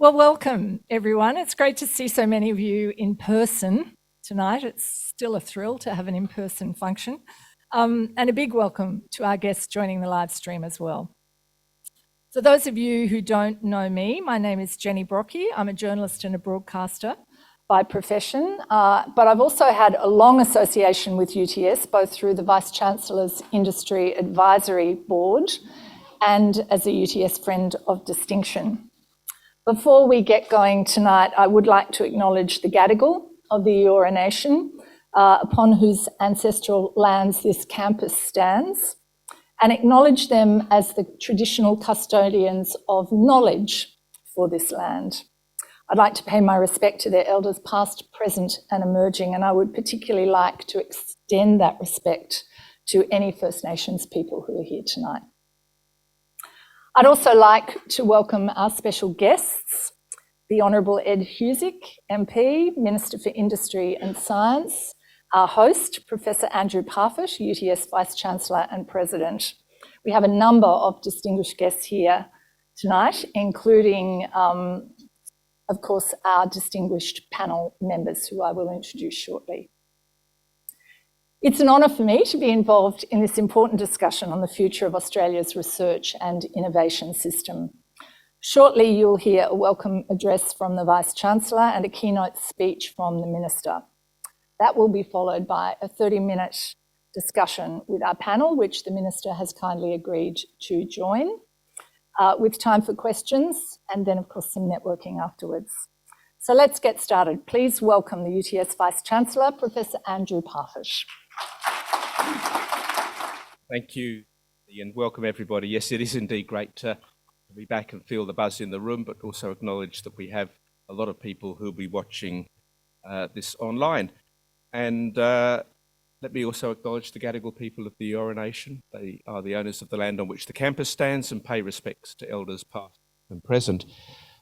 Well, welcome everyone. It's great to see so many of you in person tonight. It's still a thrill to have an in-person function. And a big welcome to our guests joining the live stream as well. For those of you who don't know me, my name is Jenny Brockie. I'm a journalist and a broadcaster by profession, but I've also had a long association with UTS, both through the Vice-Chancellor's Industry Advisory Board and as a UTS Friend of Distinction. Before we get going tonight, I would like to acknowledge the Gadigal of the Eora Nation, upon whose ancestral lands this campus stands, and acknowledge them as the traditional custodians of knowledge for this land. I'd like to pay my respect to their elders past, present and emerging, and I would particularly like to extend that respect to any First Nations people who are here tonight. I'd also like to welcome our special guests, the Honourable Ed Husic, MP, Minister for Industry and Science, our host, Professor Andrew Parfitt, UTS Vice-Chancellor and President. We have a number of distinguished guests here tonight, including, of course, our distinguished panel members, who I will introduce shortly. It's an honour for me to be involved in this important discussion on the future of Australia's research and innovation system. Shortly, you'll hear a welcome address from the Vice-Chancellor and a keynote speech from the Minister. That will be followed by a 30-minute discussion with our panel, which the Minister has kindly agreed to join, with time for questions and then, of course, some networking afterwards. So let's get started. Please welcome the UTS Vice-Chancellor, Professor Andrew Parfitt. Thank you, and welcome everybody. Yes, it is indeed great to be back and feel the buzz in the room, but also acknowledge that we have a lot of people who will be watching this online. And let me also acknowledge the Gadigal people of the Eora Nation. They are the owners of the land on which the campus stands, and pay respects to elders past and present.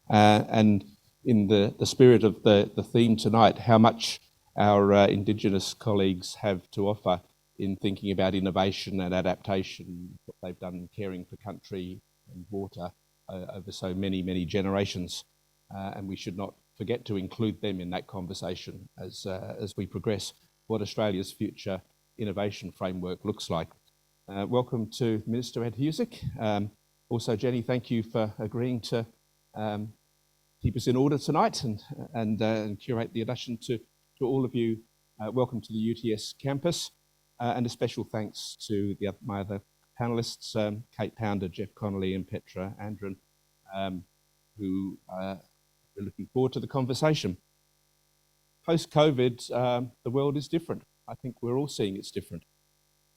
And in the spirit of the theme tonight, how much our Indigenous colleagues have to offer in thinking about innovation and adaptation, what they've done caring for country and water over so many, many generations. And we should not forget to include them in that conversation as we progress what Australia's future innovation framework looks like. Welcome to Minister Ed Husic. Also, Jenny, thank you for agreeing to keep us in order tonight and curate the audition to all of you. Welcome to the UTS campus, and a special thanks to my other panellists, Kate Pounder, Jeff Connolly and Petra, Andrén, who we're looking forward to the conversation. Post-COVID, the world is different. I think we're all seeing it's different.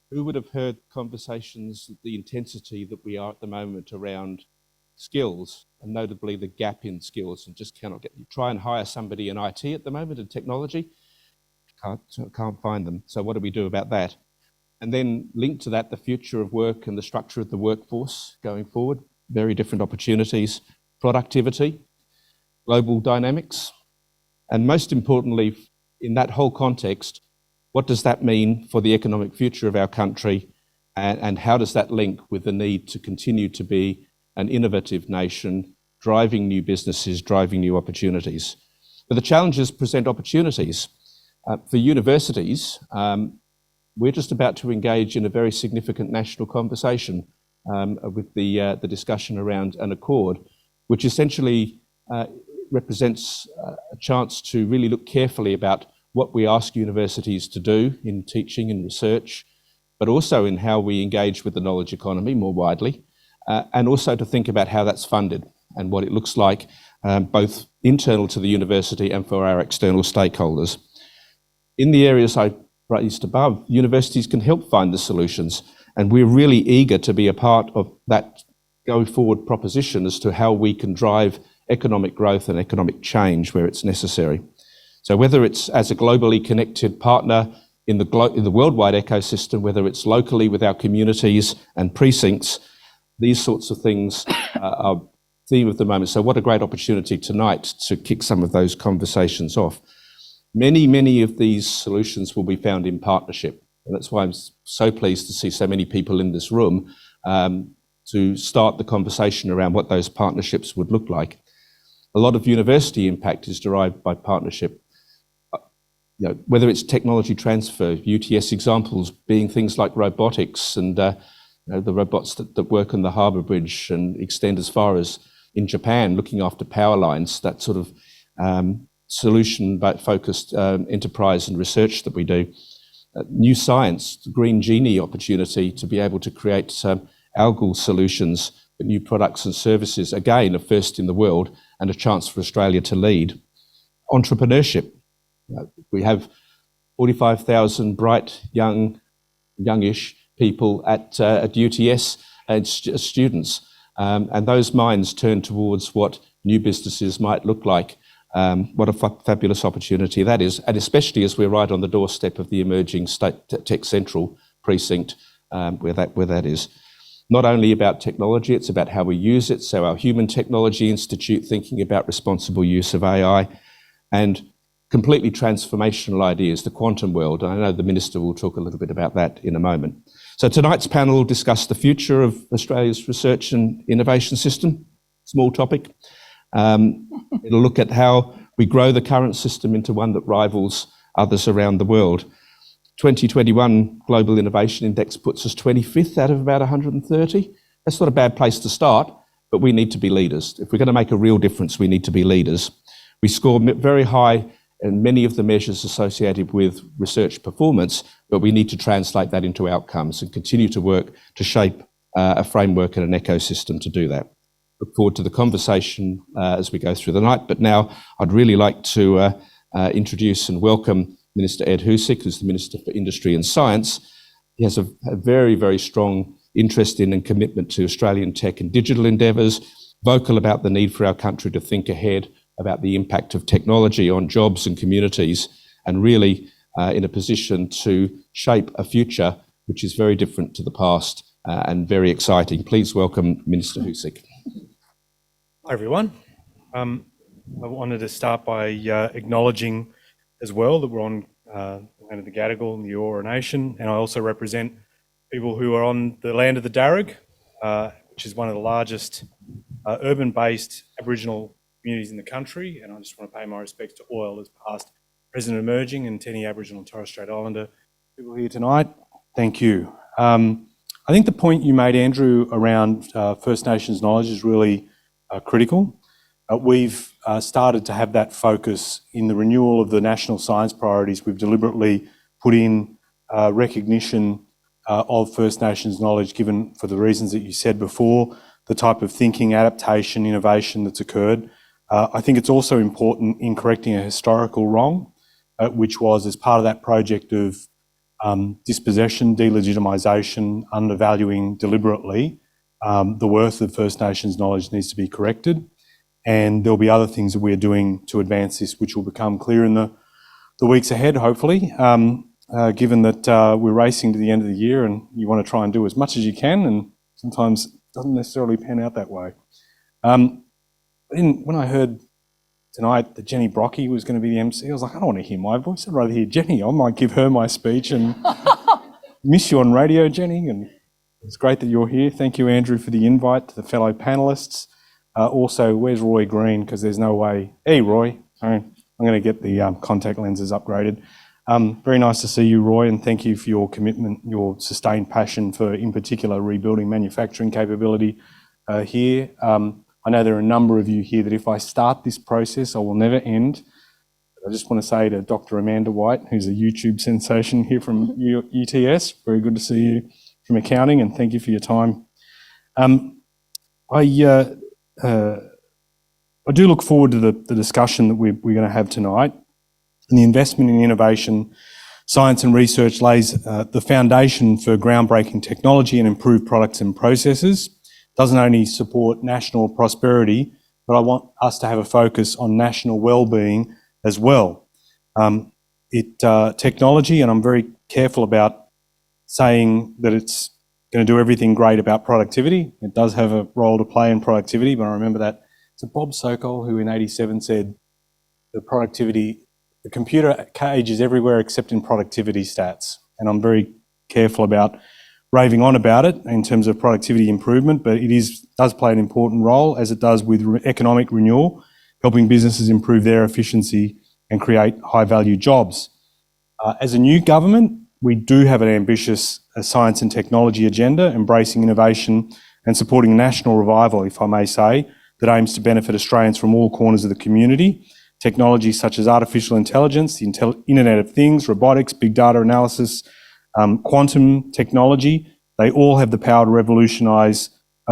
Who would have heard conversations, the intensity that we are at the moment around skills, and notably the gap in skills, and just cannot get, you try and hire somebody in IT at the moment in technology, can't find them. So what do we do about that? And then linked to that, the future of work and the structure of the workforce going forward, very different opportunities, productivity, global dynamics, and most importantly, in that whole context, what does that mean for the economic future of our country, and how does that link with the need to continue to be an innovative nation, driving new businesses, driving new opportunities? But the challenges present opportunities. For universities, we're just about to engage in a very significant national conversation with the discussion around an accord, which essentially represents a chance to really look carefully about what we ask universities to do in teaching and research, but also in how we engage with the knowledge economy more widely, and also to think about how that's funded and what it looks like, both internal to the university and for our external stakeholders. In the areas I raised above, universities can help find the solutions, and we're really eager to be a part of that go forward proposition as to how we can drive economic growth and economic change where it's necessary. So whether it's as a globally connected partner in the worldwide ecosystem, whether it's locally with our communities and precincts, these sorts of things are theme of the moment. So what a great opportunity tonight to kick some of those conversations off. Many of these solutions will be found in partnership. And that's why I'm so pleased to see so many people in this room to start the conversation around what those partnerships would look like. A lot of university impact is derived by partnership. Whether it's technology transfer, UTS examples being things like robotics and the robots that work on the harbour bridge and extend as far as in Japan, looking after power lines, that sort of solution-focused enterprise and research that we do. New science, the green genie opportunity to be able to create algal solutions, new products and services, again, a first in the world and a chance for Australia to lead. Entrepreneurship. We have 45,000 bright, youngish people at UTS and students. And those minds turn towards what new businesses might look like. What a fabulous opportunity that is, and especially as we're right on the doorstep of the emerging State Tech Central precinct, where that is. Not only about technology, it's about how we use it. So our Human Technology Institute thinking about responsible use of AI, and completely transformational ideas, the quantum world. I know the Minister will talk a little bit about that in a moment. So tonight's panel will discuss the future of Australia's research and innovation system. Small topic. It'll look at how we grow the current system into one that rivals others around the world. 2021 Global Innovation Index puts us 25th out of about 130. That's not a bad place to start, but we need to be leaders. If we're going to make a real difference, we need to be leaders. We score very high in many of the measures associated with research performance, but we need to translate that into outcomes and continue to work to shape a framework and an ecosystem to do that. Look forward to the conversation as we go through the night, but now I'd really like to introduce and welcome Minister Ed Husic, who's the Minister for Industry and Science. He has a very, very strong interest in and commitment to Australian tech and digital endeavours, vocal about the need for our country to think ahead about the impact of technology on jobs and communities, and really in a position to shape a future which is very different to the past and very exciting. Please welcome Minister Husic. Hi everyone. I wanted to start by acknowledging as well that we're on the land of the Gadigal and the Eora Nation, and I also represent people who are on the land of the Darug, which is one of the largest urban-based Aboriginal communities in the country, and I just want to pay my respects to all elders past, present, and emerging, and to any Aboriginal and Torres Strait Islander people here tonight. Thank you. I think the point you made, Andrew, around First Nations knowledge is really critical. We've started to have that focus in the renewal of the national science priorities. We've deliberately put in recognition of First Nations knowledge, given for the reasons that you said before, the type of thinking, adaptation, innovation that's occurred. I think it's also important in correcting a historical wrong, which was as part of that project of dispossession, delegitimisation, undervaluing deliberately the worth of First Nations knowledge needs to be corrected. And there'll be other things that we're doing to advance this, which will become clear in the weeks ahead, hopefully, given that we're racing to the end of the year and you want to try and do as much as you can, and sometimes it doesn't necessarily pan out that way. When I heard tonight that Jenny Brockie was going to be the MC, I was like, I don't want to hear my voice. I'd rather hear Jenny. I might give her my speech and miss you on radio, Jenny. And it's great that you're here. Thank you, Andrew, for the invite to the fellow panellists. Also, where's Roy Green? Because there's no way. Hey, Roy. Sorry, I'm going to get the contact lenses upgraded. Very nice to see you, Roy, and thank you for your commitment, your sustained passion for, in particular, rebuilding manufacturing capability here. I know there are a number of you here that if I start this process, I will never end. I just want to say to Dr. Amanda White, who's a YouTube sensation here from UTS, very good to see you from accounting, and thank you for your time. I do look forward to the discussion that we're going to have tonight. And the investment in innovation, science and research lays the foundation for groundbreaking technology and improved products and processes. Doesn't only support national prosperity, but I want us to have a focus on national well-being as well. Technology, and I'm very careful about saying that it's going to do everything great about productivity. It does have a role to play in productivity, but I remember that it's Bob Sokol who in '87 said the computer cages everywhere except in productivity stats. And I'm very careful about raving on about it in terms of productivity improvement, but it does play an important role, as it does with economic renewal, helping businesses improve their efficiency and create high-value jobs. As a new government, we do have an ambitious science and technology agenda, embracing innovation and supporting national revival, if I may say, that aims to benefit Australians from all corners of the community. Technologies such as artificial intelligence, the Internet of Things, robotics, big data analysis, quantum technology, they all have the power to revolutionise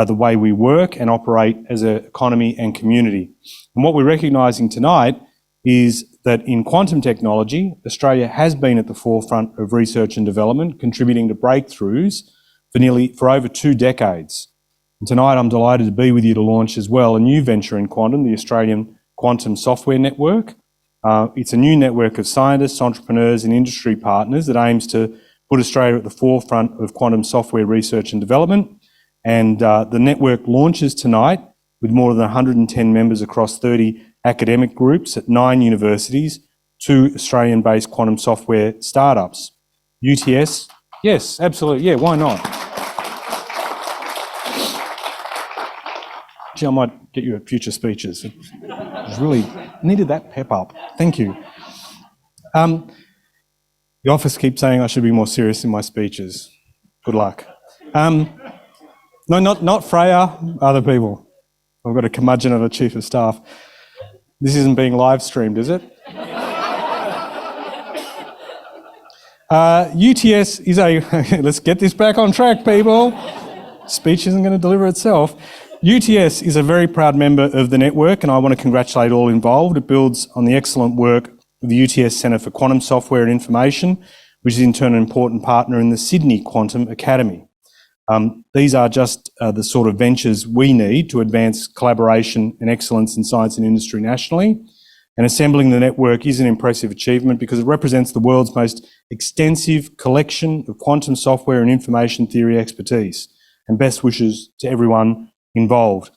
the way we work and operate as an economy and community. And what we're recognising tonight is that in quantum technology, Australia has been at the forefront of research and development, contributing to breakthroughs for over 2 decades. And tonight I'm delighted to be with you to launch as well a new venture in quantum, the Australian Quantum Software Network. It's a new network of scientists, entrepreneurs and industry partners that aims to put Australia at the forefront of quantum software research and development. And the network launches tonight with more than 110 members across 30 academic groups at 9 universities, 2 Australian-based quantum software startups. UTS, yes, absolutely, yeah, why not? Actually, I might get you at future speeches. It really needed that pep up. Thank you. The office keeps saying I should be more serious in my speeches. Good luck. No, not Freya, other people. I've got a curmudgeon of a chief of staff. This isn't being live streamed, is it? UTS is let's get this back on track, people. Speech isn't going to deliver itself. UTS is a very proud member of the network, and I want to congratulate all involved. It builds on the excellent work of the UTS Centre for Quantum Software and Information, which is in turn an important partner in the Sydney Quantum Academy. These are just the sort of ventures we need to advance collaboration and excellence in science and industry nationally. And assembling the network is an impressive achievement because it represents the world's most extensive collection of quantum software and information theory expertise. And best wishes to everyone involved.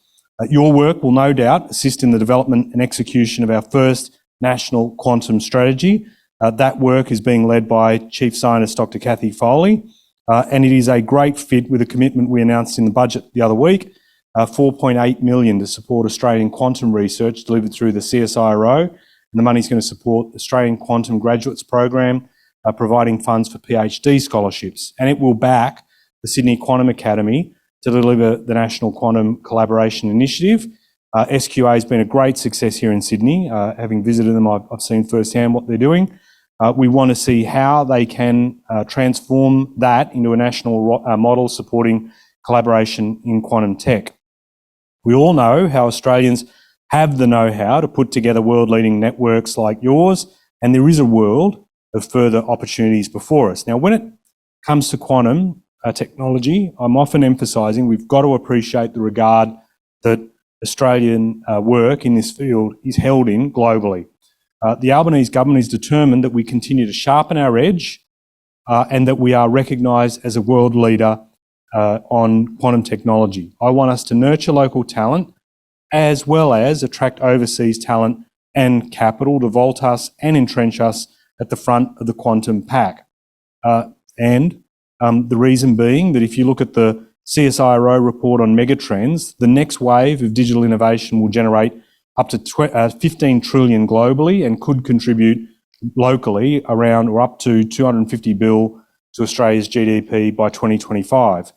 Your work will no doubt assist in the development and execution of our first national quantum strategy. That work is being led by Chief Scientist Dr Cathy Foley. And it is a great fit with a commitment we announced in the budget the other week, $4.8 million to support Australian quantum research delivered through the CSIRO. And the money's going to support the Australian Quantum Graduates Program, providing funds for PhD scholarships. And it will back the Sydney Quantum Academy to deliver the National Quantum Collaboration Initiative. SQA has been a great success here in Sydney. Having visited them, I've seen firsthand what they're doing. We want to see how they can transform that into a national model supporting collaboration in quantum tech. We all know how Australians have the know-how to put together world-leading networks like yours, and there is a world of further opportunities before us. Now, when it comes to quantum technology, I'm often emphasising we've got to appreciate the regard that Australian work in this field is held in globally. The Albanese government is determined that we continue to sharpen our edge and that we are recognised as a world leader on quantum technology. I want us to nurture local talent as well as attract overseas talent and capital to vault us and entrench us at the front of the quantum pack. The reason being that if you look at the CSIRO report on megatrends, the next wave of digital innovation will generate up to 15 trillion globally and could contribute locally around or up to 250 billion to Australia's GDP by 2025.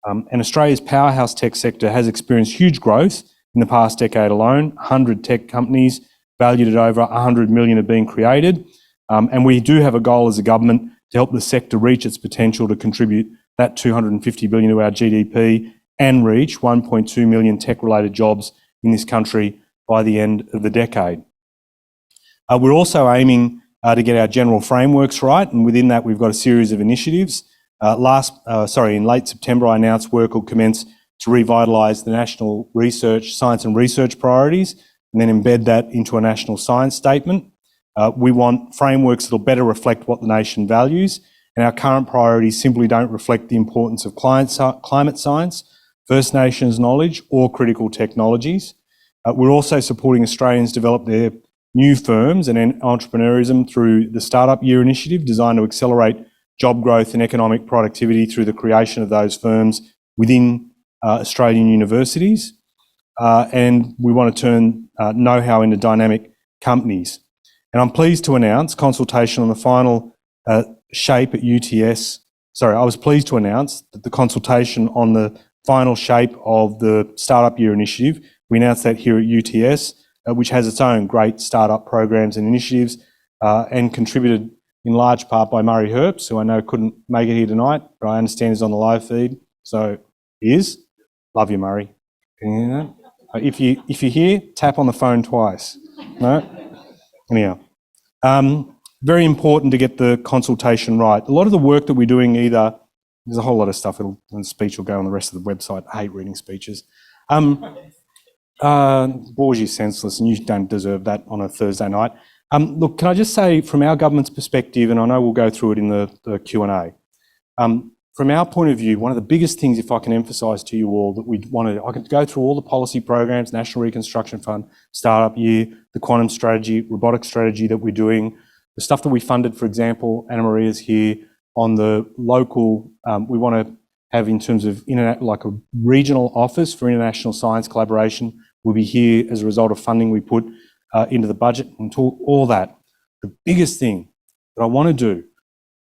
And Australia's powerhouse tech sector has experienced huge growth in the past decade alone. 100 tech companies valued at over 100 million have been created. And we do have a goal as a government to help the sector reach its potential to contribute that 250 billion to our GDP and reach 1.2 million tech-related jobs in this country by the end of the decade. We're also aiming to get our general frameworks right, and within that we've got a series of initiatives. In late September I announced work will commence to revitalise the national science and research priorities and then embed that into a national science statement. We want frameworks that will better reflect what the nation values, and our current priorities simply don't reflect the importance of climate science, First Nations knowledge or critical technologies. We're also supporting Australians develop their new firms and entrepreneurism through the Startup Year initiative designed to accelerate job growth and economic productivity through the creation of those firms within Australian universities. and we want to turn know-how into dynamic companies. And I'm pleased to announce consultation on the final shape at UTS. Sorry, I was pleased to announce that the consultation on the final shape of the Startup Year initiative, we announced that here at UTS, which has its own great startup programs and initiatives, and contributed in large part by Murray Herbst, who I know couldn't make it here tonight, but I understand is on the live feed. So he is. Love you, Murray. Yeah. If you're here, tap on the phone twice. No? Anyhow. Very important to get the consultation right. A lot of the work that we're doing there's a whole lot of stuff, and the speech will go on the rest of the website. I hate reading speeches. Bores you senseless, and you don't deserve that on a Thursday night. Look, can I just say, from our government's perspective, and I know we'll go through it in the Q&A, from our point of view, one of the biggest things, if I can emphasise to you all, that I could go through all the policy programs, National Reconstruction Fund, Startup Year, the quantum strategy, robotic strategy that we're doing, the stuff that we funded, for example, Anna Maria's here, on the local, we want to have in terms of like a regional office for international science collaboration. We'll be here as a result of funding we put into the budget and all that. The biggest thing that I want to do,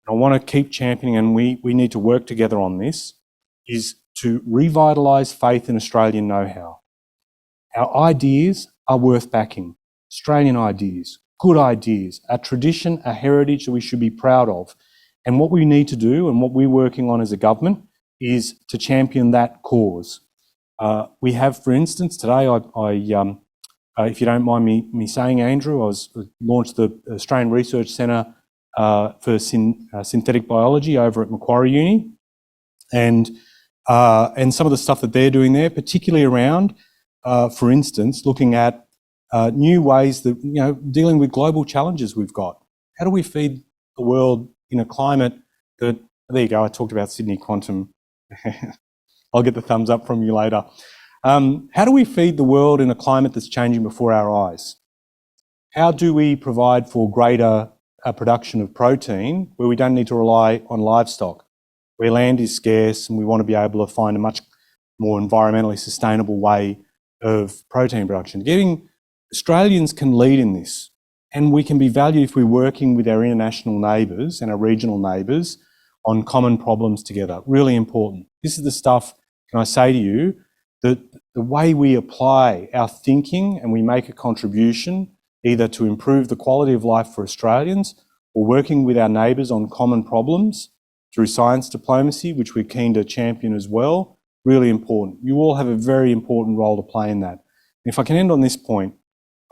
I want to keep championing, and we need to work together on this, is to revitalise faith in Australian know-how. Our ideas are worth backing. Australian ideas, good ideas, a tradition, a heritage that we should be proud of. And what we need to do, and what we're working on as a government, is to champion that cause. We have, for instance, today, if you don't mind me saying, Andrew, I launched the Australian Research Centre for synthetic biology over at Macquarie Uni, and some of the stuff that they're doing there, particularly around, for instance, looking at new ways that, dealing with global challenges we've got. How do we feed the world in a climate that, there you go, I talked about Sydney Quantum. I'll get the thumbs up from you later. How do we feed the world in a climate that's changing before our eyes? How do we provide for greater production of protein where we don't need to rely on livestock, where land is scarce and we want to be able to find a much more environmentally sustainable way of protein production? Australians can lead in this, and we can be valued if we're working with our international neighbours and our regional neighbours on common problems together. Really important. This is the stuff, can I say to you, that the way we apply our thinking and we make a contribution either to improve the quality of life for Australians or working with our neighbours on common problems through science diplomacy, which we're keen to champion as well, really important. You all have a very important role to play in that. If I can end on this point,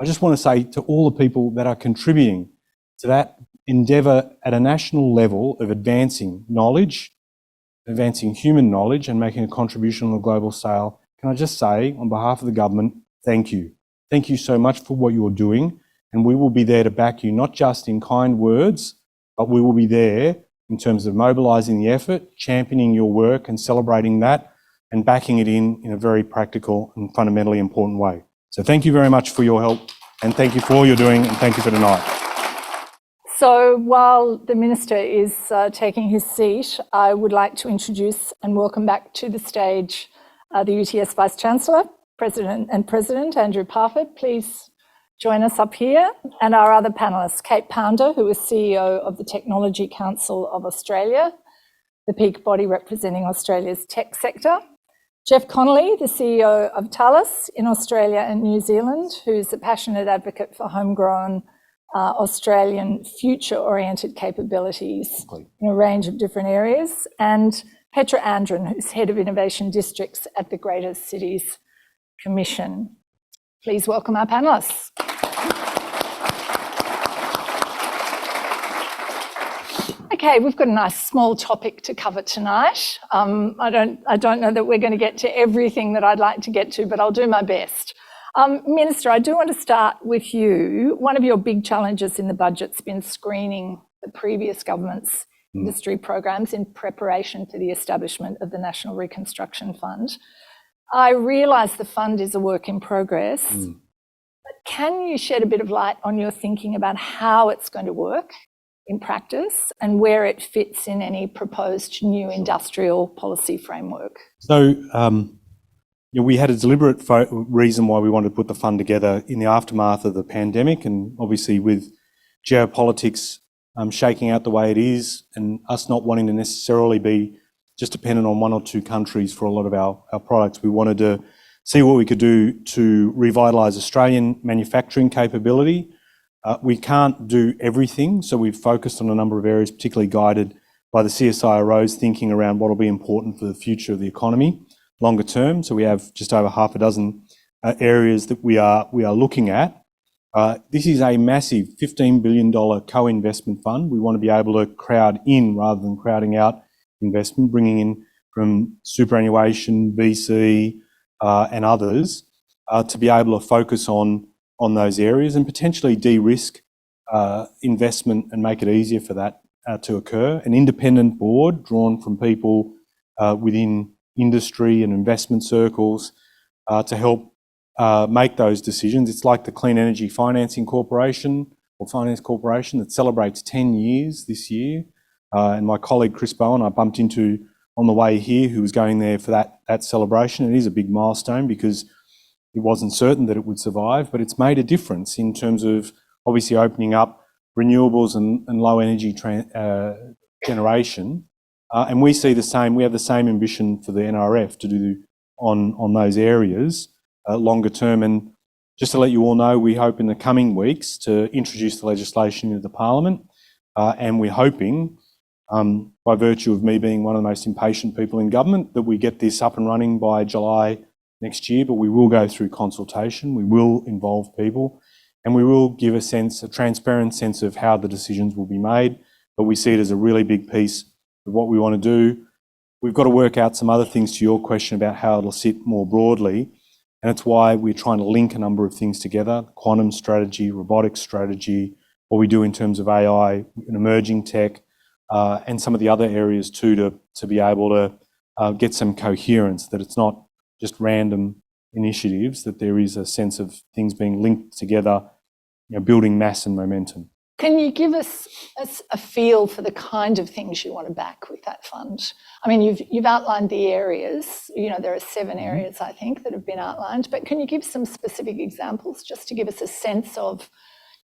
I just want to say to all the people that are contributing to that endeavour at a national level of advancing knowledge, advancing human knowledge and making a contribution on the global scale, can I just say on behalf of the government, thank you. Thank you so much for what you're doing, and we will be there to back you, not just in kind words, but we will be there in terms of mobilising the effort, championing your work and celebrating that and backing it in a very practical and fundamentally important way. So thank you very much for your help, and thank you for all you're doing, and thank you for tonight. So while the Minister is taking his seat, I would like to introduce and welcome back to the stage the UTS Vice-Chancellor, President Andrew Parfitt. Please join us up here, and our other panellists, Kate Pounder, who is CEO of the Technology Council of Australia, the peak body representing Australia's tech sector, Jeff Connolly, the CEO of Thales in Australia and New Zealand, who's a passionate advocate for homegrown Australian future-oriented capabilities in a range of different areas, and Petra, who's Head of Innovation Districts at the Greater Cities Commission. Please welcome our panellists. Okay, we've got a nice small topic to cover tonight. I don't know that we're going to get to everything that I'd like to get to, but I'll do my best. Minister, I do want to start with you. One of your big challenges in the budget's been screening the previous government's industry programs in preparation for the establishment of the National Reconstruction Fund. I realise the fund is a work in progress, but can you shed a bit of light on your thinking about how it's going to work in practice and where it fits in any proposed new industrial policy framework? So we had a deliberate reason why we wanted to put the fund together in the aftermath of the pandemic, and obviously with geopolitics shaking out the way it is, and us not wanting to necessarily be just dependent on one or two countries for a lot of our products. We wanted to see what we could do to revitalise Australian manufacturing capability. We can't do everything, so we've focused on a number of areas, particularly guided by the CSIRO's thinking around what will be important for the future of the economy longer term. So we have just over half a dozen areas that we are looking at. This is a massive $15 billion co-investment fund. We want to be able to crowd in rather than crowding out investment, bringing in from superannuation, VC, and others to be able to focus on those areas and potentially de-risk investment and make it easier for that to occur. An independent board drawn from people within industry and investment circles to help make those decisions. It's like the Clean Energy Financing Corporation or Finance Corporation that celebrates 10 years this year. And my colleague Chris Bowen, I bumped into on the way here, who was going there for that celebration. It is a big milestone because it wasn't certain that it would survive, but it's made a difference in terms of obviously opening up renewables and low energy generation. And we see the same, we have the same ambition for the NRF to do on those areas longer term. And just to let you all know, we hope in the coming weeks to introduce the legislation into the Parliament. And we're hoping, by virtue of me being one of the most impatient people in government, that we get this up and running by July next year, but we will go through consultation, we will involve people, and we will give a transparent sense of how the decisions will be made. But we see it as a really big piece of what we want to do. We've got to work out some other things to your question about how it'll sit more broadly, and it's why we're trying to link a number of things together: quantum strategy, robotics strategy, what we do in terms of AI and emerging tech, and some of the other areas too, to be able to get some coherence, that it's not just random initiatives, that there is a sense of things being linked together, building mass and momentum. Can you give us a feel for the kind of things you want to back with that fund? I mean, you've outlined the areas. There are 7 areas, I think, that have been outlined, but can you give some specific examples just to give us a sense of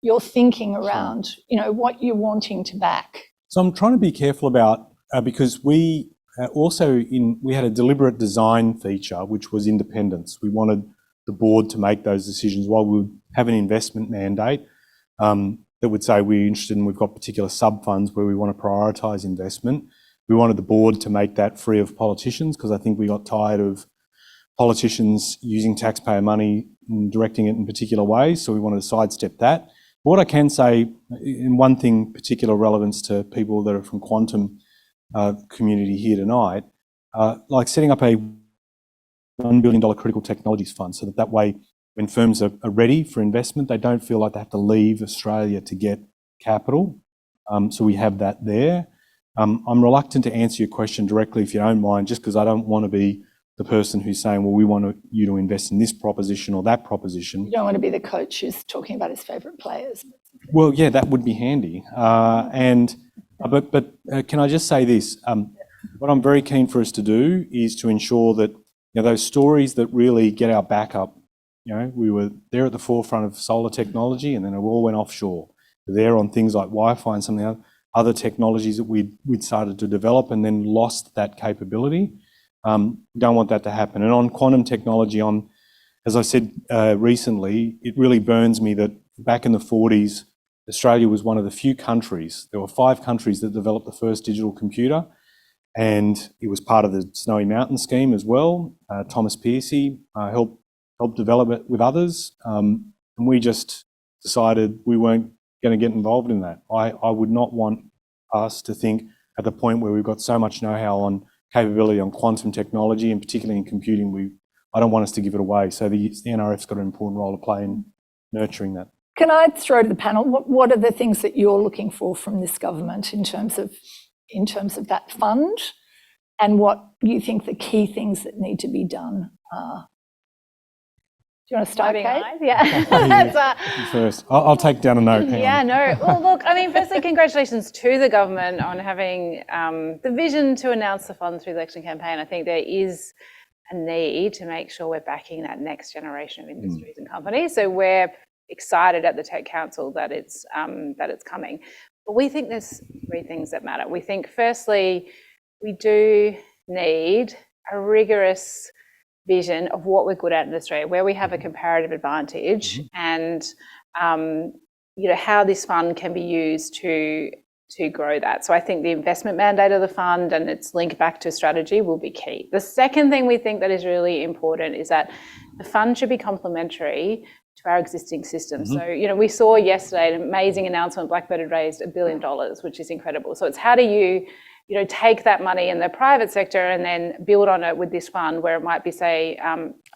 your thinking around, what you're wanting to back? So I'm trying to be careful about, because we had a deliberate design feature, which was independence. We wanted the board to make those decisions while we would have an investment mandate that would say we're interested and we've got particular sub-funds where we want to prioritise investment. We wanted the board to make that free of politicians, because I think we got tired of politicians using taxpayer money and directing it in particular ways, so we wanted to sidestep that. But what I can say, in one thing particular relevance to people that are from quantum community here tonight, like setting up a $1 billion critical technologies fund, so that way when firms are ready for investment, they don't feel like they have to leave Australia to get capital. So we have that there. I'm reluctant to answer your question directly, if you don't mind, just because I don't want to be the person who's saying, well, we want you to invest in this proposition or that proposition. You don't want to be the coach who's talking about his favourite players. Well, yeah, that would be handy. But can I just say this? What I'm very keen for us to do is to ensure that those stories that really get our back up. We were there at the forefront of solar technology, and then it all went offshore. We're there on things like Wi-Fi and some of the other technologies that we'd started to develop and then lost that capability. We don't want that to happen. And on quantum technology, as I said recently, it really burns me that back in the 40s, Australia was one of the few countries. There were 5 countries that developed the first digital computer, and it was part of the Snowy Mountain scheme as well. Thomas Pearcey helped develop it with others, and we just decided we weren't going to get involved in that. I would not want us to think at the point where we've got so much know-how on capability on quantum technology, and particularly in computing, I don't want us to give it away. So the NRF's got an important role to play in nurturing that. Can I throw to the panel, what are the things that you're looking for from this government in terms of that fund, and what you think the key things that need to be done are? Do you want to start, Kate? Yeah. First, I'll take down a note. Hang on. Well, look, I mean, firstly, congratulations to the government on having the vision to announce the fund through the election campaign. I think there is a need to make sure we're backing that next generation of industries and companies. So we're excited at the Tech Council that it's coming. But we think there's three things that matter. We think, firstly, we do need a rigorous vision of what we're good at in Australia, where we have a comparative advantage, and how this fund can be used to grow that. So I think the investment mandate of the fund and its link back to strategy will be key. The second thing we think that is really important is that the fund should be complementary to our existing system. So, we saw yesterday an amazing announcement. Blackbird had raised $1 billion, which is incredible. So it's how do you take that money in the private sector and then build on it with this fund, where it might be, say,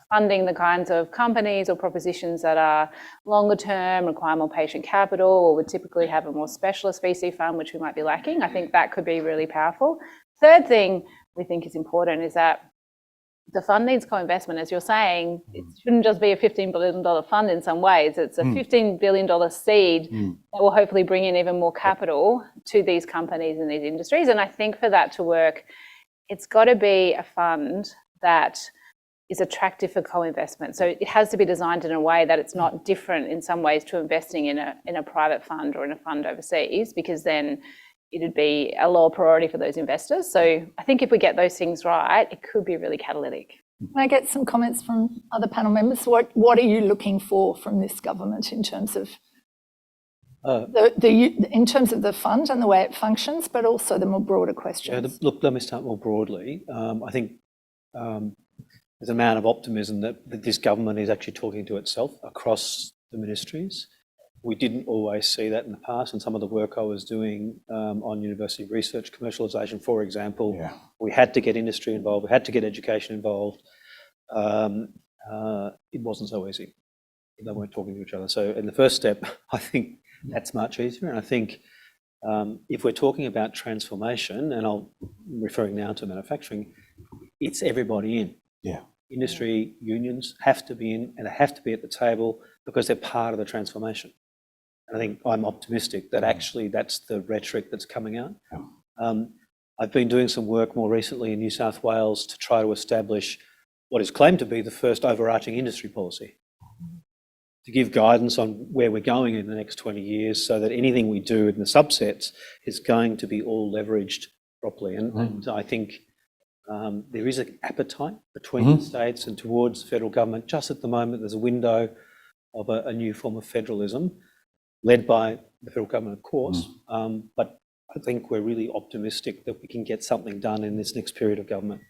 funding the kinds of companies or propositions that are longer term, require more patient capital, or would typically have a more specialist VC fund, which we might be lacking. I think that could be really powerful. Third thing we think is important is that the fund needs co-investment. As you're saying, it shouldn't just be a $15 billion fund in some ways. It's a $15 billion seed that will hopefully bring in even more capital to these companies and these industries. And I think for that to work, it's got to be a fund that is attractive for co-investment. So it has to be designed in a way that it's not different in some ways to investing in a private fund or in a fund overseas, because then it'd be a lower priority for those investors. So I think if we get those things right, it could be really catalytic. Can I get some comments from other panel members? What are you looking for from this government in terms of in terms of the fund and the way it functions, but also the more broader questions? Look, let me start more broadly. I think there's an amount of optimism that this government is actually talking to itself across the ministries. We didn't always see that in the past, and some of the work I was doing on university research commercialisation, for example, we had to get industry involved, we had to get education involved. It wasn't so easy. They weren't talking to each other. So in the first step, I think that's much easier. And I think if we're talking about transformation, and I'm referring now to manufacturing, it's everybody in. Industry unions have to be in, and they have to be at the table because they're part of the transformation. I think I'm optimistic that actually that's the rhetoric that's coming out. I've been doing some work more recently in New South Wales to try to establish what is claimed to be the first overarching industry policy, to give guidance on where we're going in the next 20 years, so that anything we do in the subsets is going to be all leveraged properly. And I think there is an appetite between the states and towards the federal government. Just at the moment, there's a window of a new form of federalism, led by the federal government, of course, but I think we're really optimistic that we can get something done in this next period of government.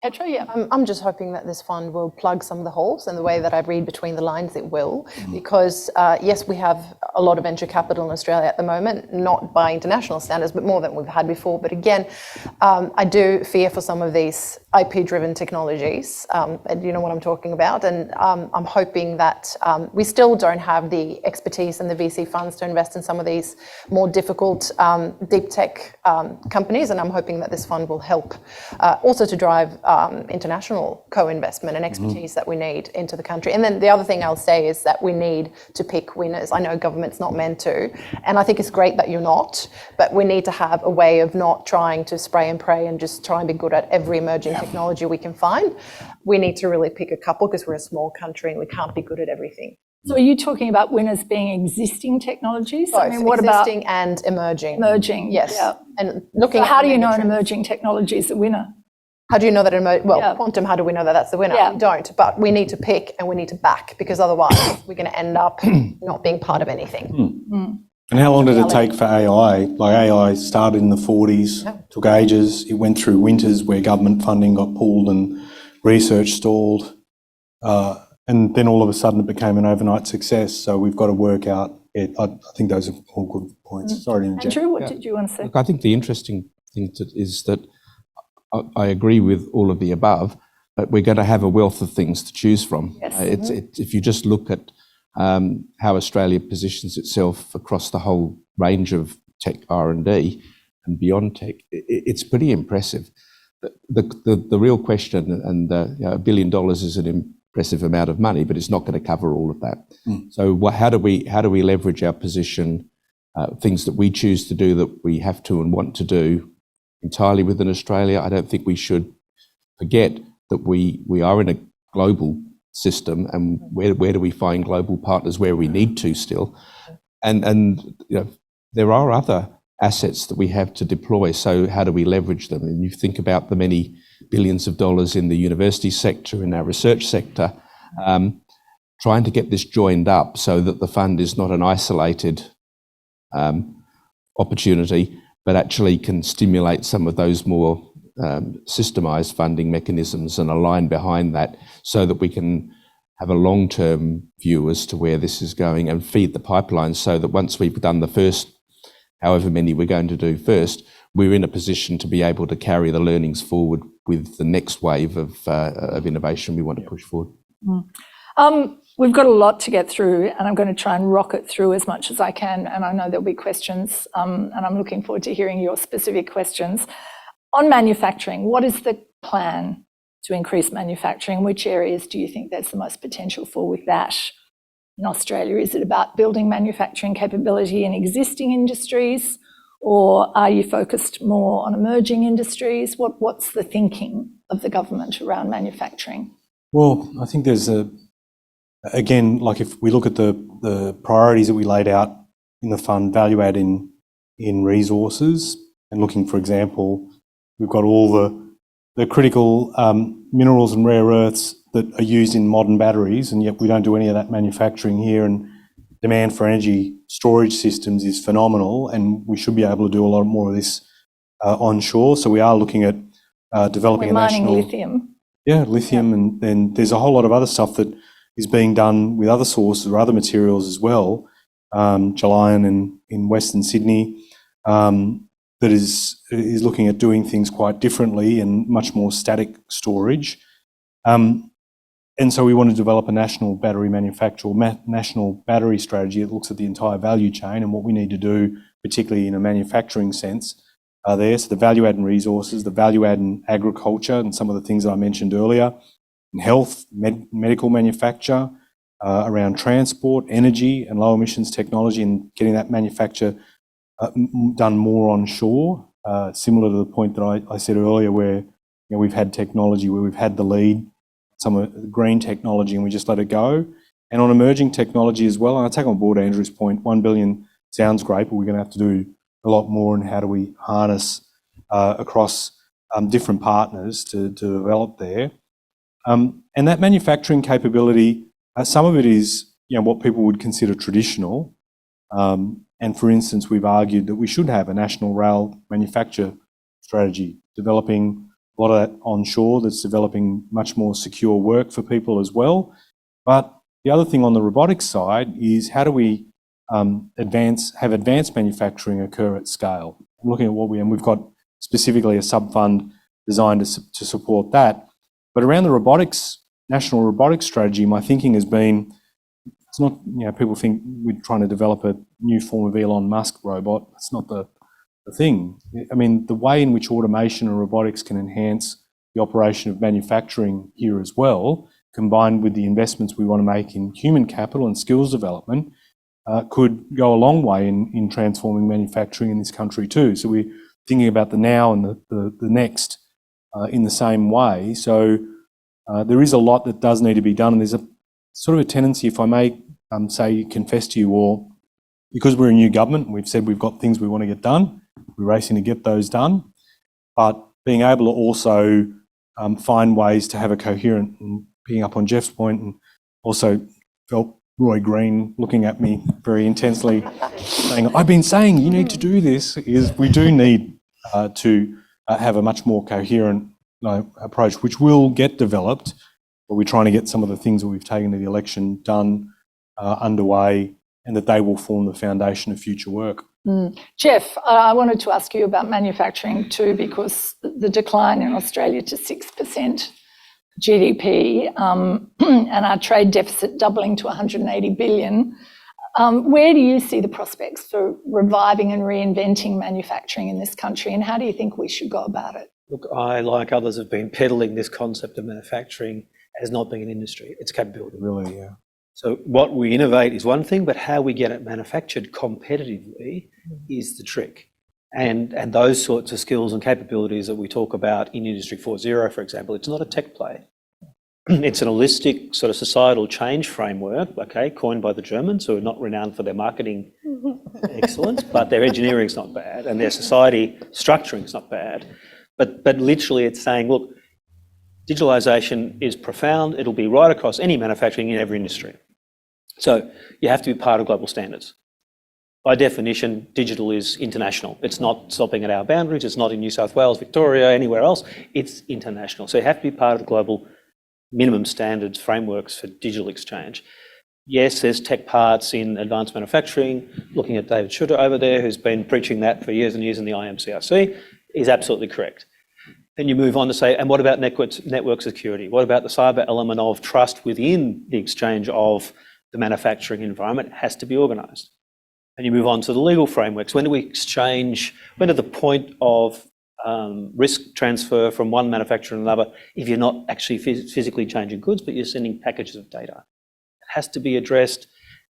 Petra, I'm just hoping that this fund will plug some of the holes, and the way that I read between the lines, it will, because yes, we have a lot of venture capital in Australia at the moment, not by international standards, but more than we've had before. But again, I do fear for some of these IP-driven technologies, and you know what I'm talking about. And I'm hoping that we still don't have the expertise and the VC funds to invest in some of these more difficult deep tech companies, and I'm hoping that this fund will help also to drive international co-investment and expertise that we need into the country. And then the other thing I'll say is that we need to pick winners. I know government's not meant to, and I think it's great that you're not, but we need to have a way of not trying to spray and pray and just try and be good at every emerging technology we can find. We need to really pick a couple, because we're a small country and we can't be good at everything. So are you talking about winners being existing technologies? Both, I mean, what existing about and emerging? Emerging, yes. Yeah. And looking so at how do you know an trends. emerging technology is a winner? How do you know that quantum, how do we know that that's the winner? We don't, but we need to pick and we need to back, because otherwise we're going to end up not being part of anything. And how long did it take for AI? Like AI started in the 40s, took ages. It went through winters where government funding got pulled and research stalled. And then all of a sudden it became an overnight success. So we've got to work out it. I think those are all good points. Sorry to interject. Andrew, what did you want to say? Look, I think the interesting thing is that I agree with all of the above, but we're going to have a wealth of things to choose from. Yes. If you just look at how Australia positions itself across the whole range of tech R&D and beyond tech, it's pretty impressive. The real question, and $1 billion is an impressive amount of money, but it's not going to cover all of that. So how do we leverage our position, things that we choose to do, that we have to and want to do entirely within Australia? I don't think we should forget that we are in a global system, and where do we find global partners where we need to still, and you know, there are other assets that we have to deploy. So how do we leverage them? And you think about the many billions of dollars in the university sector, in our research sector, trying to get this joined up so that the fund is not an isolated opportunity, but actually can stimulate some of those more systemized funding mechanisms and align behind that, so that we can have a long-term view as to where this is going and feed the pipeline, so that once we've done the first, however many we're going to do first, we're in a position to be able to carry the learnings forward with the next wave of innovation we want to push forward. We've got a lot to get through, and I'm going to try and rocket through as much as I can, and I know there'll be questions, and I'm looking forward to hearing your specific questions. On manufacturing, what is the plan to increase manufacturing? Which areas do you think there's the most potential for with that? In Australia, is it about building manufacturing capability in existing industries, or are you focused more on emerging industries? What's the thinking of the government around manufacturing? Well, I think there's again, like if we look at the priorities that we laid out in the fund, value add in resources, and looking, for example, we've got all the critical minerals and rare earths that are used in modern batteries, and yet we don't do any of that manufacturing here, and demand for energy storage systems is phenomenal, and we should be able to do a lot more of this onshore. So we are looking at developing We're mining lithium. Yeah, lithium, and then there's a whole lot of other stuff that is being done with other sources or other materials as well. Gelion in Western Sydney, that is looking at doing things quite differently and much more static storage. And so we want to develop a national battery manufacturer, national battery strategy that looks at the entire value chain and what we need to do, particularly in a manufacturing sense. There, so the value add in resources, the value add in agriculture, and some of the things that I mentioned earlier, in health, medical manufacture, around transport, energy, and low emissions technology, and getting that manufacture done more onshore. Similar to the point that I said earlier, where we've had technology where we've had the lead, some of the green technology, and we just let it go. And on emerging technology as well, and I take on board Andrew's point, 1 billion sounds great, but we're going to have to do a lot more in how do we harness across different partners to develop there. And that manufacturing capability, some of it is what people would consider traditional. And for instance, we've argued that we should have a national rail manufacture strategy, developing a lot of that onshore, that's developing much more secure work for people as well. But the other thing on the robotics side is how do we have advanced manufacturing occur at scale? I'm looking at and we've got specifically a sub-fund designed to support that. But around the robotics, national robotics strategy, my thinking has been, it's not, people think we're trying to develop a new form of Elon Musk robot. That's not the thing. I mean, the way in which automation and robotics can enhance the operation of manufacturing here as well, combined with the investments we want to make in human capital and skills development, could go a long way in transforming manufacturing in this country too. So we're thinking about the now and the next in the same way. So there is a lot that does need to be done, and there's a sort of a tendency, if I may confess to you all, because we're a new government, we've said we've got things we want to get done, we're racing to get those done, but being able to also find ways to have a coherent, and picking up on Jeff's point, and also felt Roy Green looking at me very intensely saying, I've been saying you need to do this, is we do need to have a much more coherent approach, which will get developed, but we're trying to get some of the things that we've taken to the election done underway, and that they will form the foundation of future work. Jeff, I wanted to ask you about manufacturing too, because the decline in Australia to 6% GDP and our trade deficit doubling to 180 billion, where do you see the prospects for reviving and reinventing manufacturing in this country, and how do you think we should go about it? Look, I, like others, have been peddling this concept of manufacturing as not being an industry. It's capability. Really, yeah. So what we innovate is one thing, but how we get it manufactured competitively is the trick. And those sorts of skills and capabilities that we talk about in Industry 4.0, for example, it's not a tech play. It's an holistic sort of societal change framework, okay, coined by the Germans, who are not renowned for their marketing excellence, but their engineering is not bad and their society structuring is not bad. But literally it's saying, look, digitalisation is profound. It'll be right across any manufacturing in every industry. So you have to be part of global standards. By definition, digital is international. It's not stopping at our boundaries. It's not in New South Wales, Victoria, anywhere else. It's international. So you have to be part of the global minimum standards frameworks for digital exchange. Yes, there's tech parts in advanced manufacturing. Looking at David Schutter over there, who's been preaching that for years and years in the IMCRC, is absolutely correct. Then you move on to say, and what about network security? What about the cyber element of trust within the exchange of the manufacturing environment? It has to be organised. And you move on to the legal frameworks. When do we exchange, when at the point of risk transfer from one manufacturer to another, if you're not actually physically changing goods, but you're sending packages of data? It has to be addressed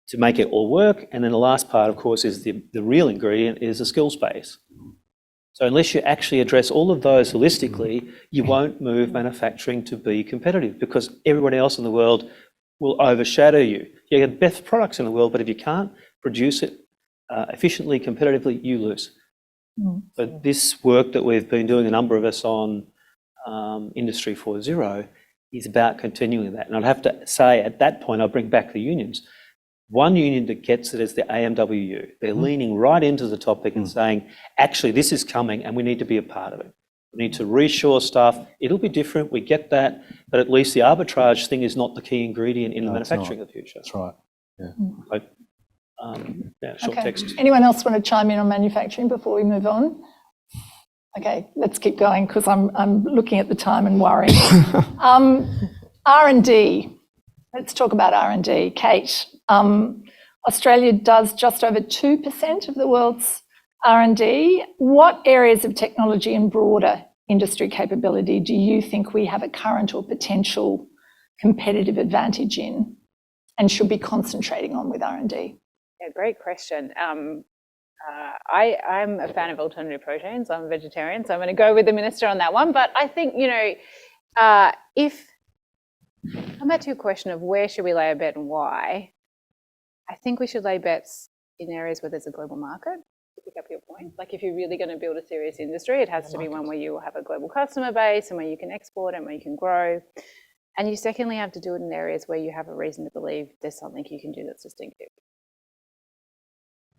to make it all work. And then the last part, of course, is the real ingredient is the skills base. So unless you actually address all of those holistically, you won't move manufacturing to be competitive, because everybody else in the world will overshadow you. You get the best products in the world, but if you can't produce it efficiently, competitively, you lose. So this work that we've been doing, a number of us on Industry 4.0, is about continuing that. And I'd have to say at that point, I'll bring back the unions. One union that gets it is the AMWU. They're leaning right into the topic and saying, actually, this is coming and we need to be a part of it. We need to reshore stuff. It'll be different, we get that, but at least the arbitrage thing is not the key ingredient in the manufacturing of the future. That's right. Yeah. Short text. Anyone else want to chime in on manufacturing before we move on? Okay, let's keep going because I'm looking at the time and worrying. R&D. Let's talk about R&D. Kate, Australia does just over 2% of the world's R&D. What areas of technology and broader industry capability do you think we have a current or potential competitive advantage in and should be concentrating on with R&D? Yeah, great question. I'm a fan of alternative proteins. I'm a vegetarian, so I'm going to go with the minister on that one. But I think, if come back to your question of where should we lay a bet and why, I think we should lay bets in areas where there's a global market, to pick up your point. Like if you're really going to build a serious industry, it has to be one where you have a global customer base and where you can export and where you can grow. And you secondly have to do it in areas where you have a reason to believe there's something you can do that's distinctive.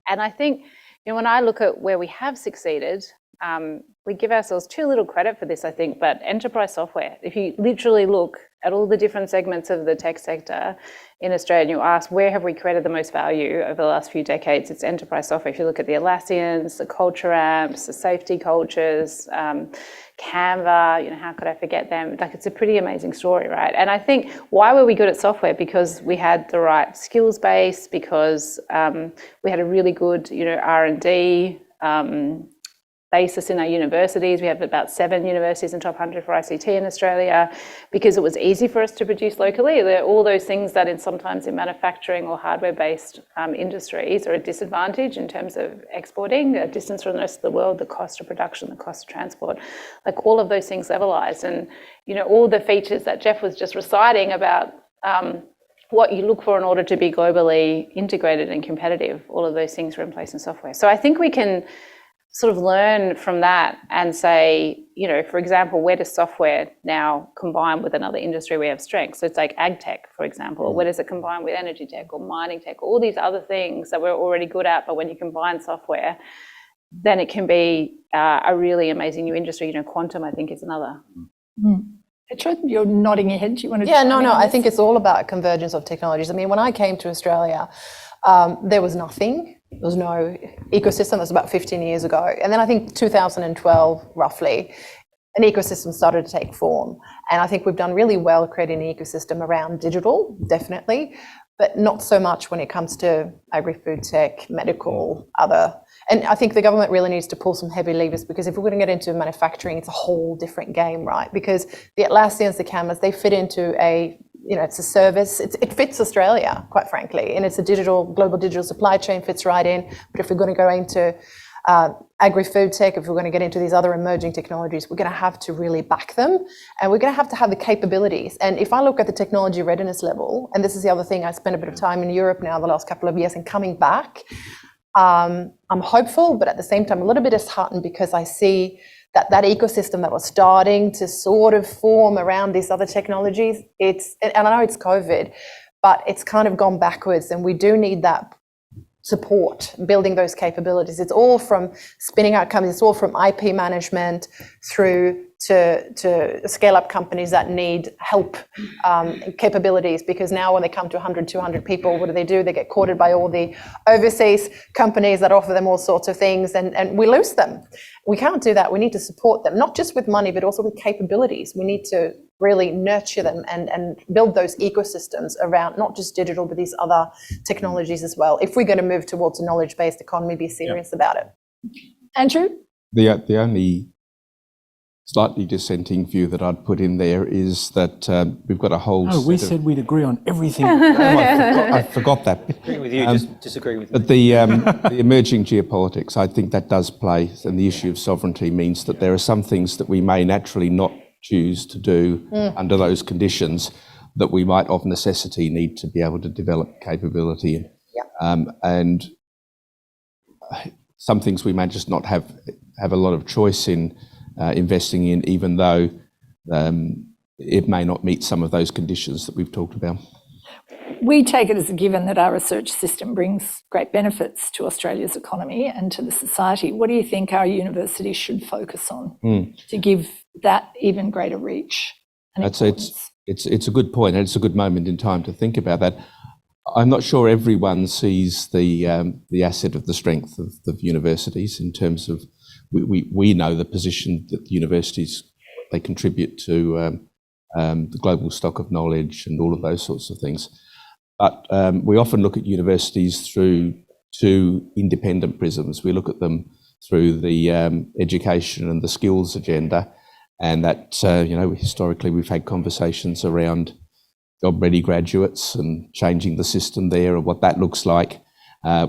And I think, when I look at where we have succeeded, we give ourselves too little credit for this, I think, but enterprise software. If you literally look at all the different segments of the tech sector in Australia and you ask where have we created the most value over the last few decades, it's enterprise software. If you look at the Atlassians, the culture amps, the safety cultures, Canva, how could I forget them? Like, it's a pretty amazing story, right? And I think, why were we good at software? Because we had the right skills base, because we had a really good, R&D basis in our universities. We have about 7 universities in top 100 for ICT in Australia, because it was easy for us to produce locally. There are all those things that sometimes in manufacturing or hardware-based industries are a disadvantage in terms of exporting, the distance from the rest of the world, the cost of production, the cost of transport, like all of those things levelized. And, all the features that Jeff was just reciting about what you look for in order to be globally integrated and competitive, all of those things are in place in software. So I think we can sort of learn from that and say, for example, where does software now combine with another industry we have strengths? So it's like ag tech, for example, or where does it combine with energy tech or mining tech, all these other things that we're already good at, but when you combine software, then it can be a really amazing new industry. Quantum, I think, is another. Petra, you're nodding your head. Do you want to? Yeah, no, I think it's all about convergence of technologies. I mean, when I came to Australia, there was nothing. There was no ecosystem. That was about 15 years ago. And then I think 2012, roughly, an ecosystem started to take form. And I think we've done really well creating an ecosystem around digital, definitely, but not so much when it comes to agri-food tech, medical, other. And I think the government really needs to pull some heavy levers, because if we're going to get into manufacturing, it's a whole different game, right? Because the Atlassians, the Canvas, they fit into it's a service. It fits Australia, quite frankly, and it's a global digital supply chain fits right in. But if we're going to go into agri-food tech, if we're going to get into these other emerging technologies, we're going to have to really back them, and we're going to have the capabilities. And if I look at the technology readiness level, and this is the other thing, I spent a bit of time in Europe now the last couple of years and coming back, I'm hopeful, but at the same time a little bit disheartened, because I see that ecosystem that was starting to sort of form around these other technologies, and I know it's COVID, but it's kind of gone backwards, and we do need that support, building those capabilities. It's all from spinning out companies, it's all from IP management through to scale up companies that need help, capabilities, because now when they come to 100, 200 people, what do? They get courted by all the overseas companies that offer them all sorts of things, and we lose them. We can't do that. We need to support them, not just with money, but also with capabilities. We need to really nurture them and build those ecosystems around not just digital, but these other technologies as well. If we're going to move towards a knowledge-based economy, be serious about it. Andrew? The only slightly dissenting view that I'd put in there is that we've got a whole No, we said we'd agree on everything. I forgot that. Agreeing with you, just disagreeing with But me. the emerging geopolitics, I think that does play, and the issue of sovereignty means that there are some things that we may naturally not choose to do under those conditions that we might of necessity need to be able to develop capability in. And some things we may just not have a lot of choice in investing in, even though it may not meet some of those conditions that we've talked about. We take it as a given that our research system brings great benefits to Australia's economy and to the society. What do you think our universities should focus on to give that even greater reach? It's a good point, and it's a good moment in time to think about that. I'm not sure everyone sees the asset of the strength of universities in terms of we know the position that the universities, they contribute to the global stock of knowledge and all of those sorts of things. But we often look at universities through two independent prisms. We look at them through the education and the skills agenda, and that, historically we've had conversations around job-ready graduates and changing the system there and what that looks like.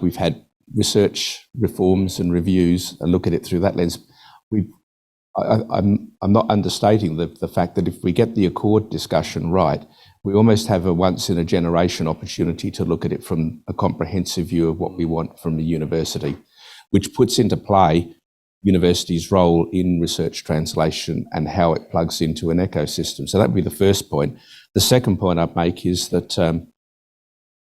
We've had research reforms and reviews and look at it through that lens. I'm not understating the fact that if we get the Accord discussion right, we almost have a once-in-a-generation opportunity to look at it from a comprehensive view of what we want from the university, which puts into play university's role in research translation and how it plugs into an ecosystem. So that would be the first point. The second point I'd make is that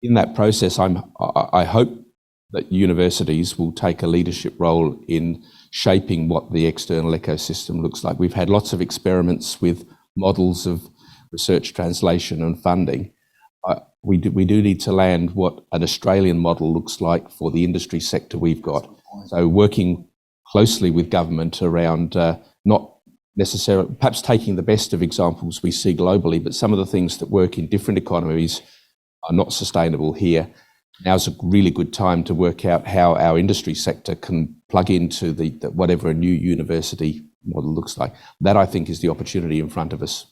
in that process, I hope that universities will take a leadership role in shaping what the external ecosystem looks like. We've had lots of experiments with models of research translation and funding. We do need to land what an Australian model looks like for the industry sector we've got. So working closely with government around not necessarily, perhaps taking the best of examples we see globally, but some of the things that work in different economies are not sustainable here. Now's a really good time to work out how our industry sector can plug into the whatever a new university model looks like. That, I think, is the opportunity in front of us.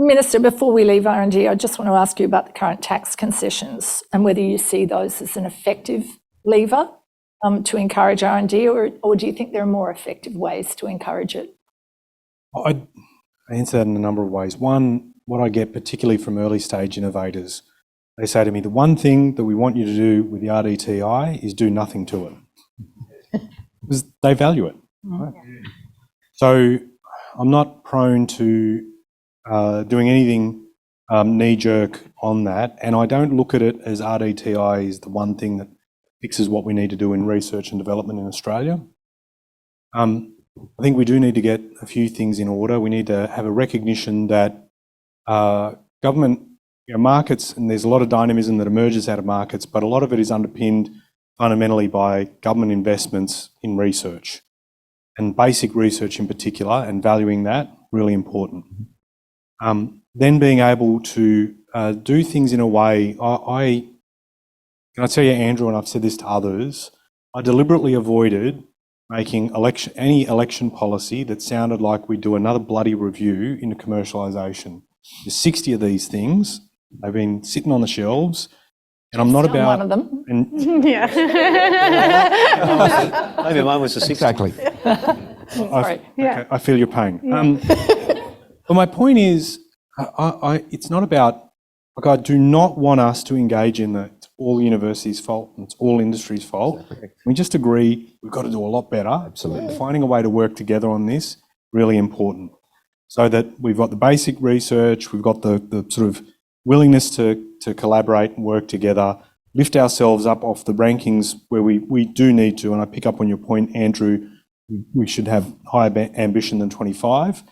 Minister, before we leave R&D, I just want to ask you about the current tax concessions and whether you see those as an effective lever to encourage R&D, or do you think there are more effective ways to encourage it? I'd answer that in a number of ways. One, what I get particularly from early stage innovators, they say to me, the one thing that we want you to do with the RDTI is do nothing to it. Because they value it. Right? So I'm not prone to doing anything knee-jerk on that, and I don't look at it as RDTI is the one thing that fixes what we need to do in research and development in Australia. I think we do need to get a few things in order. We need to have a recognition that government markets, and there's a lot of dynamism that emerges out of markets, but a lot of it is underpinned fundamentally by government investments in research, and basic research in particular, and valuing that, really important. Then being able to do things in a way, can I tell you, Andrew, and I've said this to others, I deliberately avoided making any election policy that sounded like we do another bloody review into commercialisation. There's 60 of these things. They've been sitting on the shelves, and I'm not about one of them. And Yeah. Maybe mine was a 60. Exactly. I feel your pain. But my point is, it's not about, like, I do not want us to engage in that it's all universities' fault and it's all industry's fault. We just agree we've got to do a lot better. Absolutely. Finding a way to work together on this, really important. So that we've got the basic research, we've got the sort of willingness to collaborate and work together, lift ourselves up off the rankings where we do need to, and I pick up on your point, Andrew, we should have higher ambition than 25.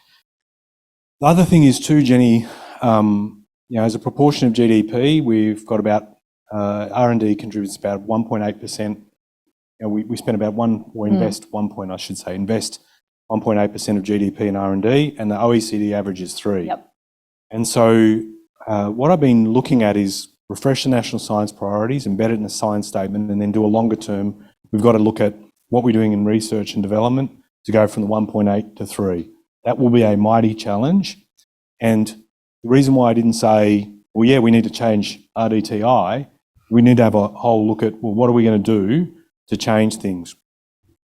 The other thing is too, Jenny, as a proportion of GDP, we've got about, R&D contributes about 1.8%. We spend about invest 1.8% of GDP in R&D, and the OECD average is 3%. Yep. And so what I've been looking at is refresh the national science priorities, embed it in a science statement, and then do a longer term. We've got to look at what we're doing in research and development to go from the 1.8 to 3. That will be a mighty challenge. And the reason why I didn't say, well, yeah, we need to change RDTI, we need to have a whole look at, well, what are we going to do to change things?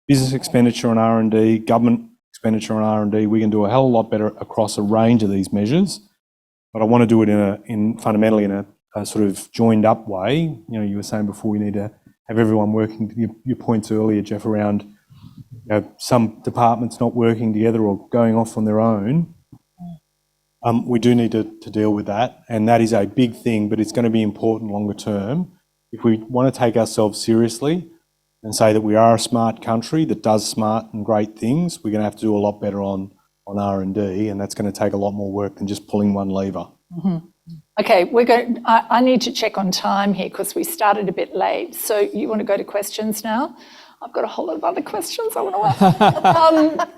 Business expenditure on R&D, government expenditure on R&D, we can do a hell of a lot better across a range of these measures. But I want to do it fundamentally in a sort of joined up way. You were saying before we need to have everyone working, your points earlier, Jeff, around some departments not working together or going off on their own. We do need to deal with that, and that is a big thing, but it's going to be important longer term. If we want to take ourselves seriously and say that we are a smart country that does smart and great things, we're going to have to do a lot better on R&D, and that's going to take a lot more work than just pulling one lever. Mm-hmm. Okay, I need to check on time here because we started a bit late. So you want to go to questions now? I've got a whole lot of other questions I want to ask.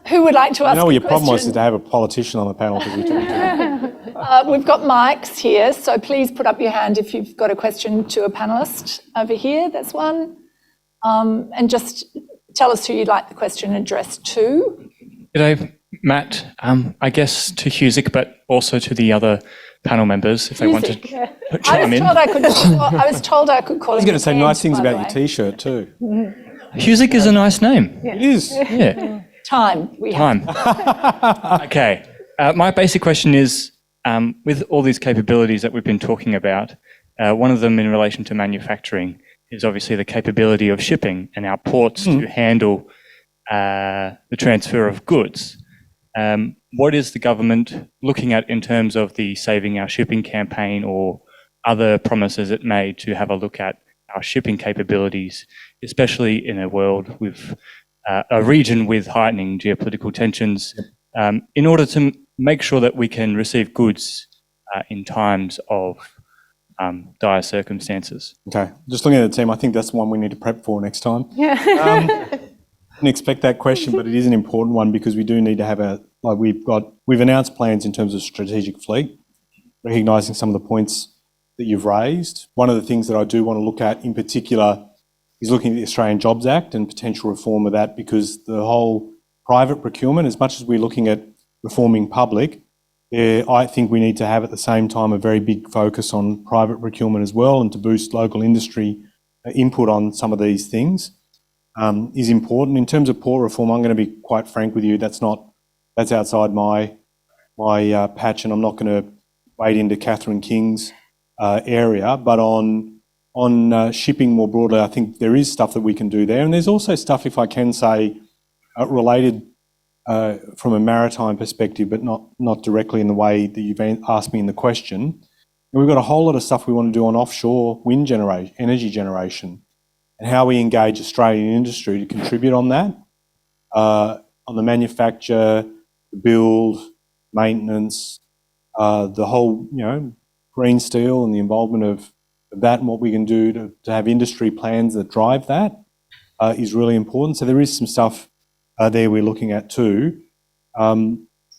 Who would like to ask a question? What your problem was is to have a politician on the panel because we talked to We've got mics here, so please put up your hand if you've got a question to a panellist over here. That's one. And just tell us who you'd like the question addressed to. G'day, Matt. I guess to Husic, but also to the other panel members if they want to chime in. I was told I could call I was going to say nice things about your your T-shirt too. Husic is a nice name. Yeah. It is. Yeah. Time. Okay. My basic question is, with all these capabilities that we've been talking about, one of them in relation to manufacturing is obviously the capability of shipping and our ports to handle the transfer of goods. What is the government looking at in terms of the Saving Our Shipping campaign or other promises it made to have a look at our shipping capabilities, especially in a world with a region with heightening geopolitical tensions, in order to make sure that we can receive goods in times of dire circumstances? Okay, just looking at the team, I think that's the one we need to prep for next time. Yeah. Didn't expect that question, but it is an important one because we do need to have we've announced plans in terms of strategic fleet, recognising some of the points that you've raised. One of the things that I do want to look at in particular is looking at the Australian Jobs Act and potential reform of that, because the whole private procurement, as much as we're looking at reforming public, I think we need to have at the same time a very big focus on private procurement as well, and to boost local industry input on some of these things is important. In terms of port reform, I'm going to be quite frank with you, that's outside my patch, and I'm not going to wade into Catherine King's area, but on shipping more broadly, I think there is stuff that we can do there. And there's also stuff, if I can say, related from a maritime perspective, but not directly in the way that you've asked me in the question. And we've got a whole lot of stuff we want to do on offshore wind generation, energy generation, and how we engage Australian industry to contribute on that, on the manufacture, the build, maintenance, the whole, green steel and the involvement of that and what we can do to have industry plans that drive that is really important. So there is some stuff there we're looking at too. But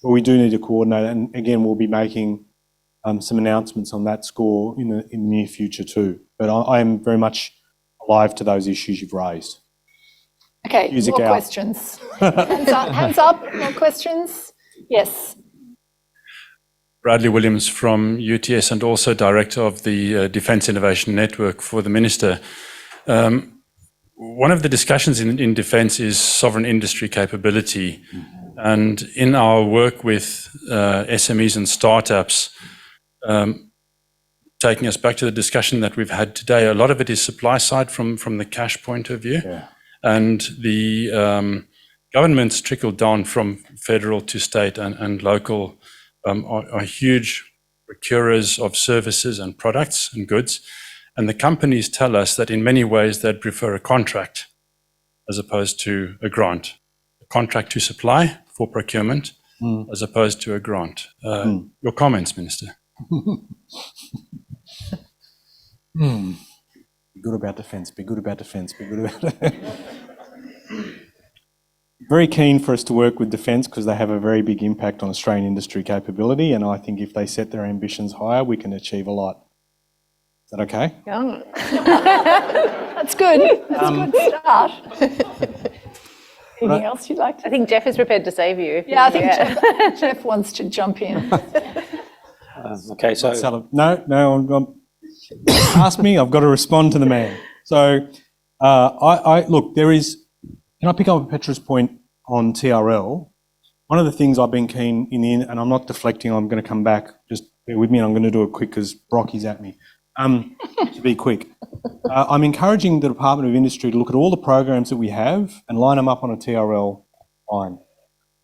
we do need to coordinate, and again, we'll be making some announcements on that score in the near future too. But I am very much alive to those issues you've raised. Okay, Husic more out. questions. Hands up, more questions? Yes. Bradley Williams from UTS and also Director of the Defence Innovation Network for the Minister. One of the discussions in defence is sovereign industry capability. And in our work with SMEs and startups, taking us back to the discussion that we've had today, a lot of it is supply side from the cash point of view. Yeah. And the governments trickle down from federal to state and local are huge procurers of services and products and goods. And the companies tell us that in many ways they'd prefer a contract as opposed to a grant. A contract to supply for procurement as opposed to a grant. Your comments, Minister? Be good about defence, be good about defence, be good about Very keen for us to work with defence because they have a very big impact on Australian industry capability, and I think if they set their ambitions higher, we can achieve a lot. Is that okay? Yeah. That's good. That's a good start. Anything else you'd like to? I think Jeff is prepared to save you. Yeah, I think Jeff wants to jump in. Okay, so No, ask me, I've got to respond to the man. So, look, there is, can I pick up Petra's point on TRL? One of the things I've been keen and I'm not deflecting, I'm going to come back, just bear with me, and I'm going to do it quick because Brockie's at me. To be quick. I'm encouraging the Department of Industry to look at all the programs that we have and line them up on a TRL line.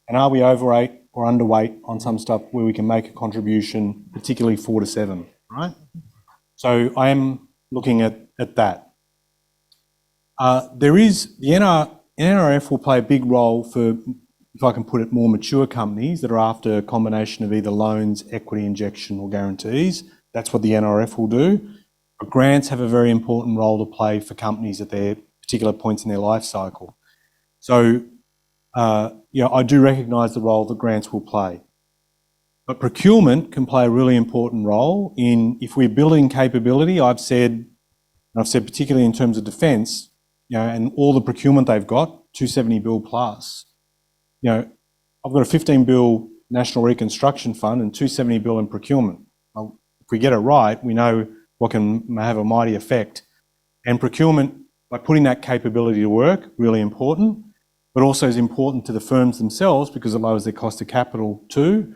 And are we overweight or underweight on some stuff where we can make a contribution, particularly 4 to 7, right? So I am looking at that. There is, the NRF will play a big role for, if I can put it, more mature companies that are after a combination of either loans, equity injection or guarantees. That's what the NRF will do. But grants have a very important role to play for companies at their particular points in their life cycle. So, I do recognise the role that grants will play. But procurement can play a really important role in, if we're building capability, I've said particularly in terms of defence, and all the procurement they've got, 270 bill plus, I've got a 15 bill National Reconstruction Fund and 270 bill in procurement. Well, if we get it right, we know what can have a mighty effect. And procurement, by putting that capability to work, really important, but also is important to the firms themselves because it lowers their cost of capital too.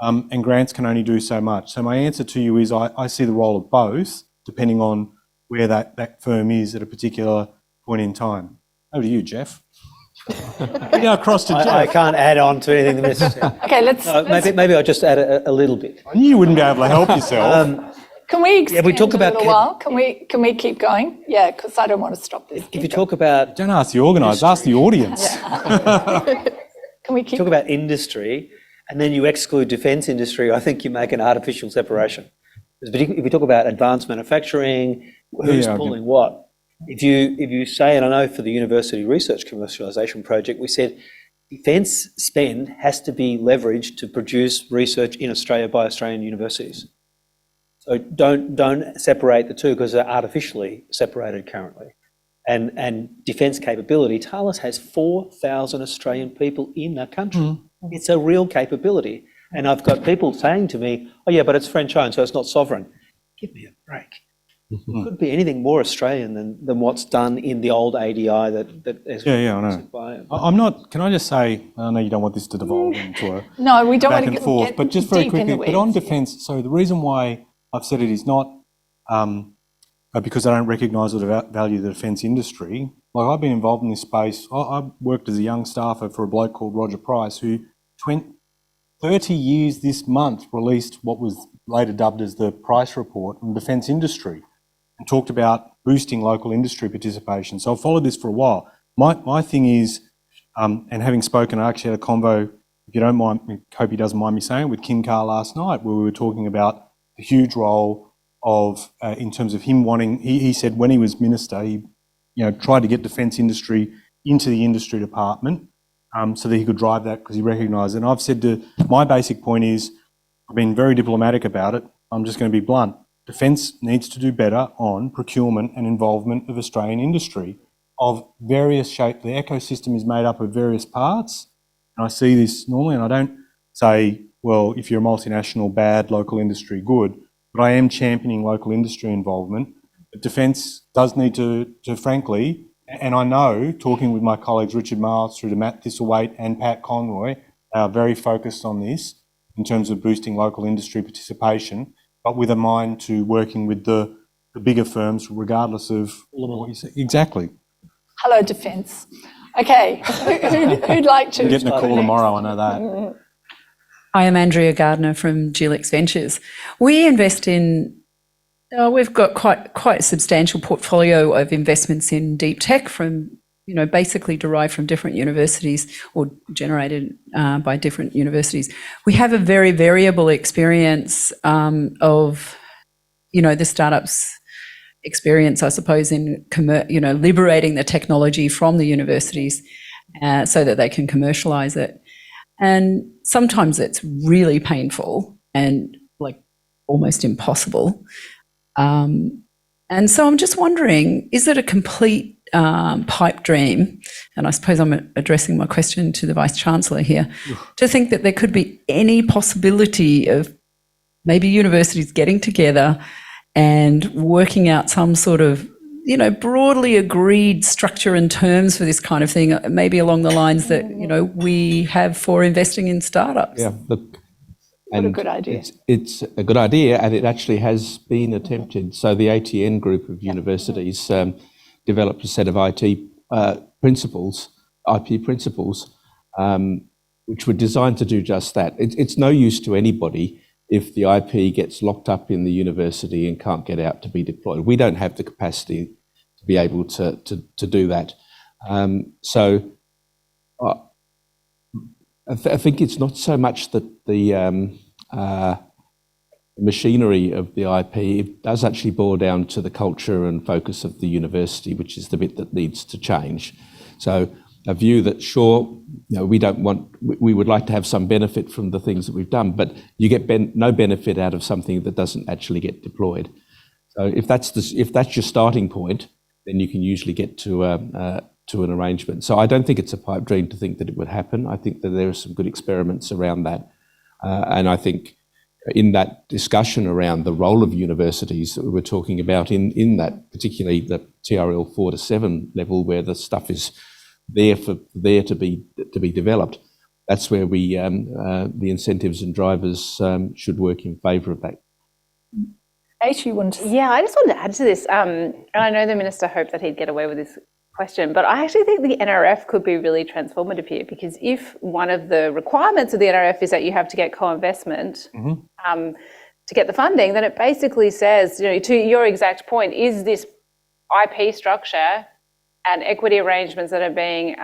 And grants can only do so much. So my answer to you is I see the role of both, depending on where that firm is at a particular point in time. Over to you, Jeff. We go across to Jeff. I can't add on to anything the Minister said. Okay, let's Maybe I'll just add a little bit. I knew you wouldn't be able to help yourself. Can we extend we talk a about little while? Can we keep going? Yeah, because I don't want to stop this. If you talk about Don't ask the organiser, ask the audience. Can we keep talk about industry and then you exclude defence industry, I think you make an artificial separation. If we talk about advanced manufacturing, who's pulling what? If you say, and I know for the University Research Commercialisation Project, we said defence spend has to be leveraged to produce research in Australia by Australian universities. So don't separate the two because they're artificially separated currently. And defence capability, Thales has 4,000 Australian people in the country. It's a real capability. And I've got people saying to me, oh yeah, but it's French-owned, so it's not sovereign. Give me a break. It couldn't be anything more Australian than what's done in the old ADI that is. Yeah, I know. I'm not, can I just say, I know you don't want this to devolve into a No, we don't back want and to forth, get but just very deep in the quickly, but on weeds. defence, so the reason why I've said it is not because I don't recognise the value of the defence industry. Like I've been involved in this space. I worked as a young staffer for a bloke called Roger Price who 30 years this month released what was later dubbed as the Price Report on defence industry and talked about boosting local industry participation. So I've followed this for a while. My thing is, and having spoken, I actually had a convo, if you don't mind, I hope he doesn't mind me saying, with Kim Carr last night where we were talking about the huge role of, in terms of him wanting, he said when he was minister, he tried to get defence industry into the industry department so that he could drive that because he recognised it. And I've said my basic point is, I've been very diplomatic about it. I'm just going to be blunt. Defence needs to do better on procurement and involvement of Australian industry of various shapes. The ecosystem is made up of various parts. And I see this normally, and I don't say, well, if you're a multinational, bad, local industry, good. But I am championing local industry involvement Defence does need to frankly, and I know, talking with my colleagues Richard Miles through to Matt Thistlethwaite and Pat Conroy, they are very focused on this in terms of boosting local industry participation, but with a mind to working with the bigger firms, regardless of what you say. Exactly. Hello, Defence. Okay, who'd like to? I'm getting a call tomorrow, I know that. I am Andrea Gardner from GLX Ventures. We invest in, we've got quite a substantial portfolio of investments in deep tech from, basically derived from different universities or generated by different universities. We have a very variable experience of, the startups experience, I suppose, in, liberating the technology from the universities so that they can commercialise it. And sometimes it's really painful and almost impossible. And so I'm just wondering, is it a complete pipe dream? And I suppose I'm addressing my question to the Vice-Chancellor here, to think that there could be any possibility of maybe universities getting together and working out some sort of broadly agreed structure and terms for this kind of thing, maybe along the lines that, we have for investing in startups. Yeah, look, what a good idea. It's a good idea, and it actually has been attempted. So the ATN group of universities developed a set of IP principles, which were designed to do just that. It's no use to anybody if the IP gets locked up in the university and can't get out to be deployed. We don't have the capacity to be able to do that. I think it's not so much that the machinery of the IP, it does actually boil down to the culture and focus of the university, which is the bit that needs to change. So a view that, sure, we would like to have some benefit from the things that we've done, but you get no benefit out of something that doesn't actually get deployed. So if that's your starting point, then you can usually get to an arrangement. So I don't think it's a pipe dream to think that it would happen. I think that there are some good experiments around that. And I think in that discussion around the role of universities that we were talking about in that, particularly the TRL 4 to 7 level where the stuff is there to be developed, that's where we the incentives and drivers should work in favour of that. You want to? Yeah, I just wanted to add to this. And I know the Minister hoped that he'd get away with this question, but I actually think the NRF could be really transformative here, because if one of the requirements of the NRF is that you have to get co-investment to get the funding, then it basically says, to your exact point, is this IP structure and equity arrangements that are being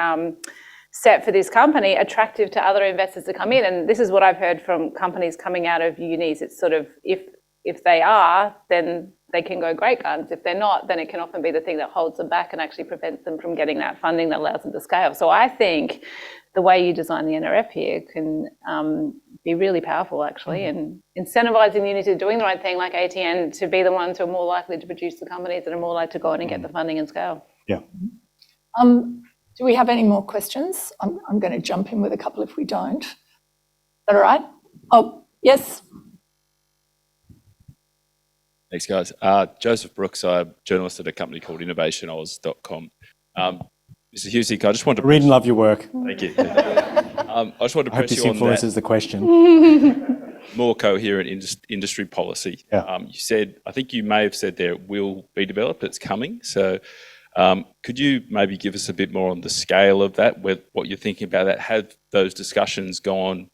set for this company attractive to other investors to come in? And this is what I've heard from companies coming out of unis. It's sort of, if they are, then they can go great guns. If they're not, then it can often be the thing that holds them back and actually prevents them from getting that funding that allows them to scale. So I think the way you design the NRF here can be really powerful, actually, and incentivising the units to doing the right thing, like ATN, to be the ones who are more likely to produce the companies that are more likely to go in and get the funding and scale. Yeah. Do we have any more questions? I'm going to jump in with a couple if we don't. Is that all right? Oh, yes. Thanks, guys. Joseph Brooks, I'm a journalist at a company called innovationoz.com. Mr. Husic, I just wanted to... Read and love your work. Thank you. I just wanted to press you on that. Influences the question. More coherent industry policy. Yeah. You said, I think you may have said there it will be developed, it's coming. So could you maybe give us a bit more on the scale of that, what you're thinking about that? Have those discussions gone,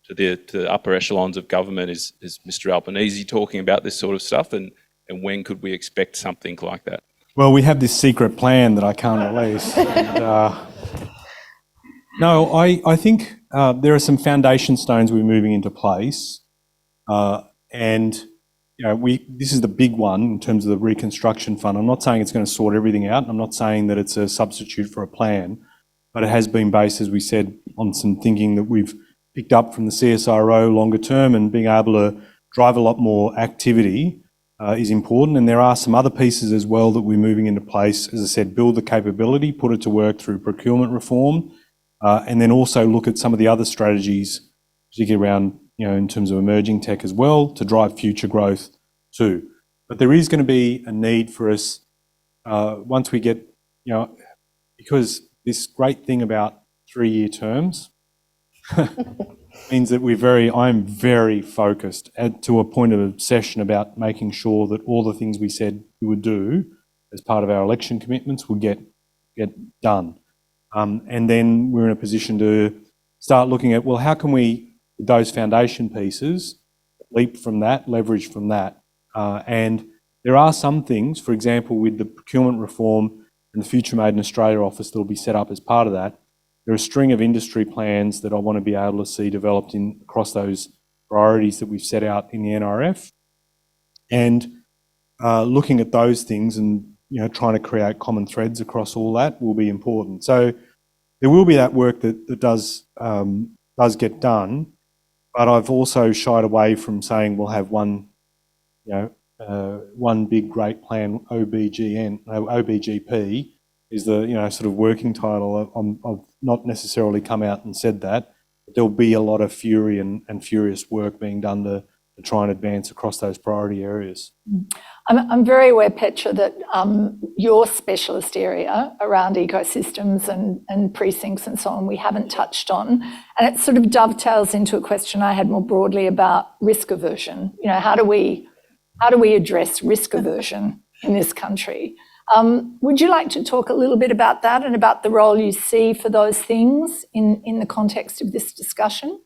to the upper echelons of government? Is Mr. Albanese talking about this sort of stuff, and when could we expect something like that? Well, we have this secret plan that I can't release. No, I think there are some foundation stones we're moving into place, and this is the big one in terms of the reconstruction fund. I'm not saying it's going to sort everything out. I'm not saying that it's a substitute for a plan, but it has been based, as we said, on some thinking that we've picked up from the CSIRO longer term, and being able to drive a lot more activity is important. And there are some other pieces as well that we're moving into place. As I said, build the capability, put it to work through procurement reform, and then also look at some of the other strategies, particularly around, in terms of emerging tech as well, to drive future growth too. But there is going to be a need for us once we get, because this great thing about 3-year terms means that I'm very focused to a point of obsession about making sure that all the things we said we would do as part of our election commitments will get done. And then we're in a position to start looking at, well, how can we, with those foundation pieces, leap from that, leverage from that. And there are some things, for example, with the procurement reform and the Future Made in Australia office that will be set up as part of that, there are a string of industry plans that I want to be able to see developed across those priorities that we've set out in the NRF. And looking at those things and trying to create common threads across all that will be important. So there will be that work that does get done, but I've also shied away from saying we'll have one big great plan. OBGP is the sort of working title. I've not necessarily come out and said that, but there'll be a lot of fury and furious work being done to try and advance across those priority areas. I'm very aware, Petra, that your specialist area around ecosystems and precincts and so on, we haven't touched on. And it sort of dovetails into a question I had more broadly about risk aversion. How do we address risk aversion in this country? Would you like to talk a little bit about that and about the role you see for those things in the context of this discussion?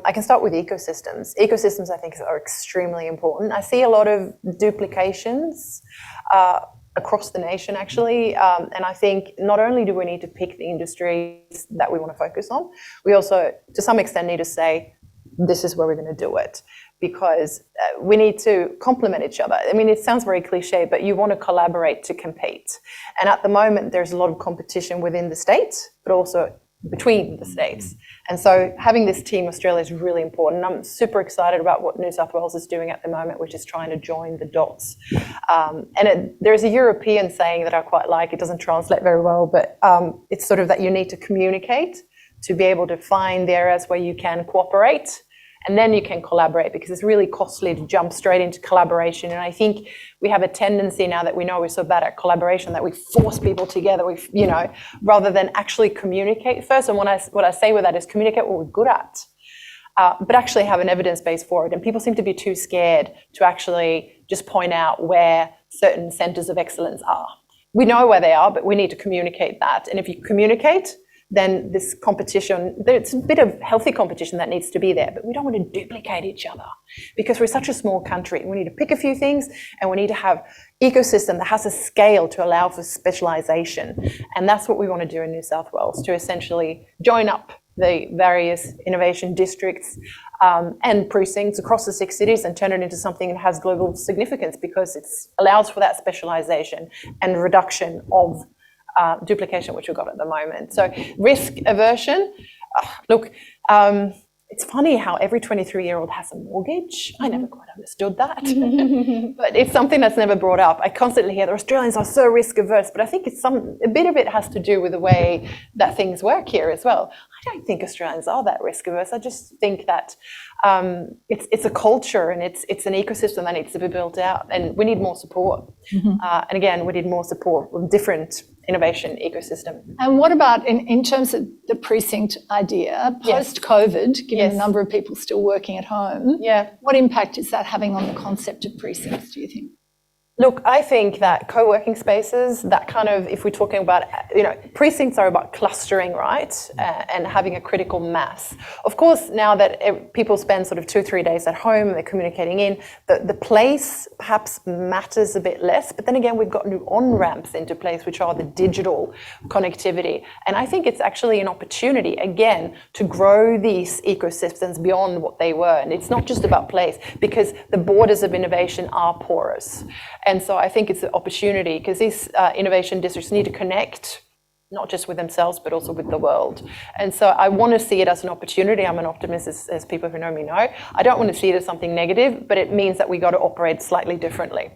I can start with ecosystems. Ecosystems, I think, are extremely important. I see a lot of duplications across the nation, actually. And I think not only do we need to pick the industries that we want to focus on, we also, to some extent, need to say, this is where we're going to do it. Because we need to complement each other. I mean, it sounds very cliche, but you want to collaborate to compete. And at the moment, there's a lot of competition within the states, but also between the states. And so having this Team Australia is really important. I'm super excited about what New South Wales is doing at the moment, which is trying to join the dots. There's a European saying that I quite like. It doesn't translate very well, but it's sort of that you need to communicate to be able to find the areas where you can cooperate, and then you can collaborate, because it's really costly to jump straight into collaboration. And I think we have a tendency now that we know we're so bad at collaboration that we force people together, rather than actually communicate first. And what I say with that is communicate what we're good at, but actually have an evidence base for it. And people seem to be too scared to actually just point out where certain centres of excellence are. We know where they are, but we need to communicate that. And if you communicate, then this competition, there's a bit of healthy competition that needs to be there, but we don't want to duplicate each other, because we're such a small country. We need to pick a few things, and we need to have ecosystem that has a scale to allow for specialisation. And that's what we want to do in New South Wales, to essentially join up the various innovation districts and precincts across the 6 cities and turn it into something that has global significance, because it allows for that specialisation and reduction of duplication, which we've got at the moment. So risk aversion, look, it's funny how every 23-year-old has a mortgage. I never quite understood that. But it's something that's never brought up. I constantly hear that Australians are so risk averse, but I think a bit of it has to do with the way that things work here as well. I don't think Australians are that risk averse. I just think that it's a culture, and it's an ecosystem that needs to be built out, and we need more support. And again, we need more support from different innovation ecosystem. And what about in terms of the precinct idea, post-COVID, given the number of people still working at home, what impact is that having on the concept of precincts, do you think? Look, I think that co-working spaces, that kind of, if we're talking about, precincts are about clustering, right? And having a critical mass. Of course, now that people spend sort of 2-3 days at home, they're communicating in, the place perhaps matters a bit less. But then again, we've got new on-ramps into place, which are the digital connectivity. And I think it's actually an opportunity, again, to grow these ecosystems beyond what they were. And it's not just about place, because the borders of innovation are porous. And so I think it's an opportunity, because these innovation districts need to connect, not just with themselves, but also with the world. And so I want to see it as an opportunity. I'm an optimist, as people who know me know. I don't want to see it as something negative, but it means that we got to operate slightly differently.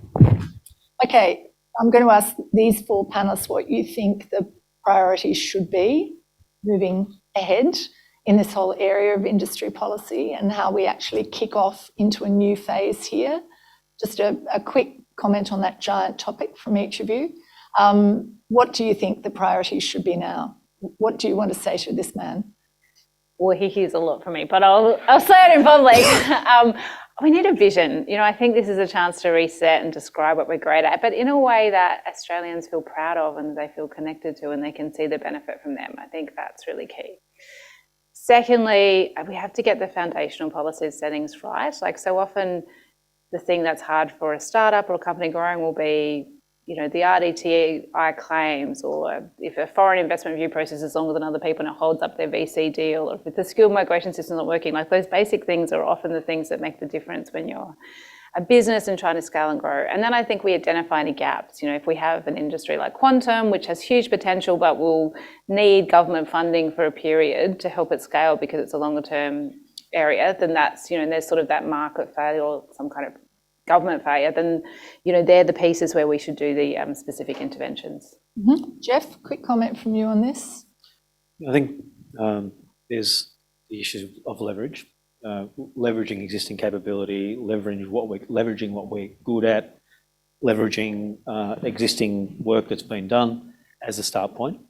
Okay, I'm going to ask these 4 panelists what you think the priorities should be moving ahead in this whole area of industry policy, and how we actually kick off into a new phase here. Just a quick comment on that giant topic from each of you. What do you think the priorities should be now? What do you want to say to this man? Well, he hears a lot from me, but I'll say it in public. We need a vision. I think this is a chance to reset and describe what we're great at, but in a way that Australians feel proud of and they feel connected to and they can see the benefit from them. I think that's really key. Secondly, we have to get the foundational policy settings right. Like so often, the thing that's hard for a startup or a company growing will be, the RDTI claims, or if a foreign investment review process is longer than other people and it holds up their VC deal, or if the skilled migration system is not working. Like those basic things are often the things that make the difference when you're a business and trying to scale and grow. And then I think we identify any gaps. If we have an industry like quantum, which has huge potential but will need government funding for a period to help it scale because it's a longer term area, then that's, there's sort of that market failure or some kind of government failure, then, they're the pieces where we should do the specific interventions. Mm-hmm. Jeff, quick comment from you on this. I think there's the issue of leverage, leveraging existing capability, leveraging what we're good at, leveraging existing work that's been done as a start point.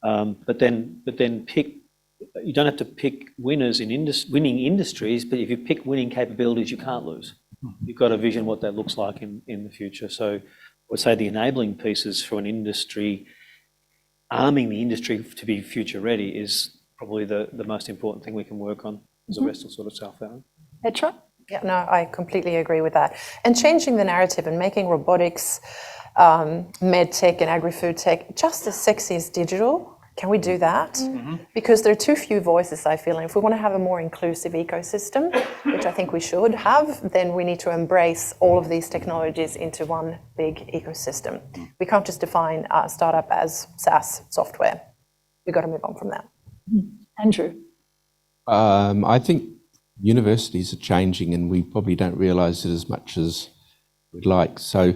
But then you don't have to pick winners in winning industries, but if you pick winning capabilities, you can't lose. You've got to vision what that looks like in the future. So I would say the enabling pieces for an industry, arming the industry to be future ready is probably the most important thing we can work on, as the rest will sort of self-out. Petra? Yeah, no, I completely agree with that. And changing the narrative and making robotics, med tech and agri-food tech just as sexy as digital. Can we do that? Mm-hmm. Because there are too few voices, I feel. And if we want to have a more inclusive ecosystem, which I think we should have, then we need to embrace all of these technologies into one big ecosystem. We can't just define a startup as SaaS software. We've got to move on from that. Andrew? I think universities are changing and we probably don't realise it as much as we'd like. So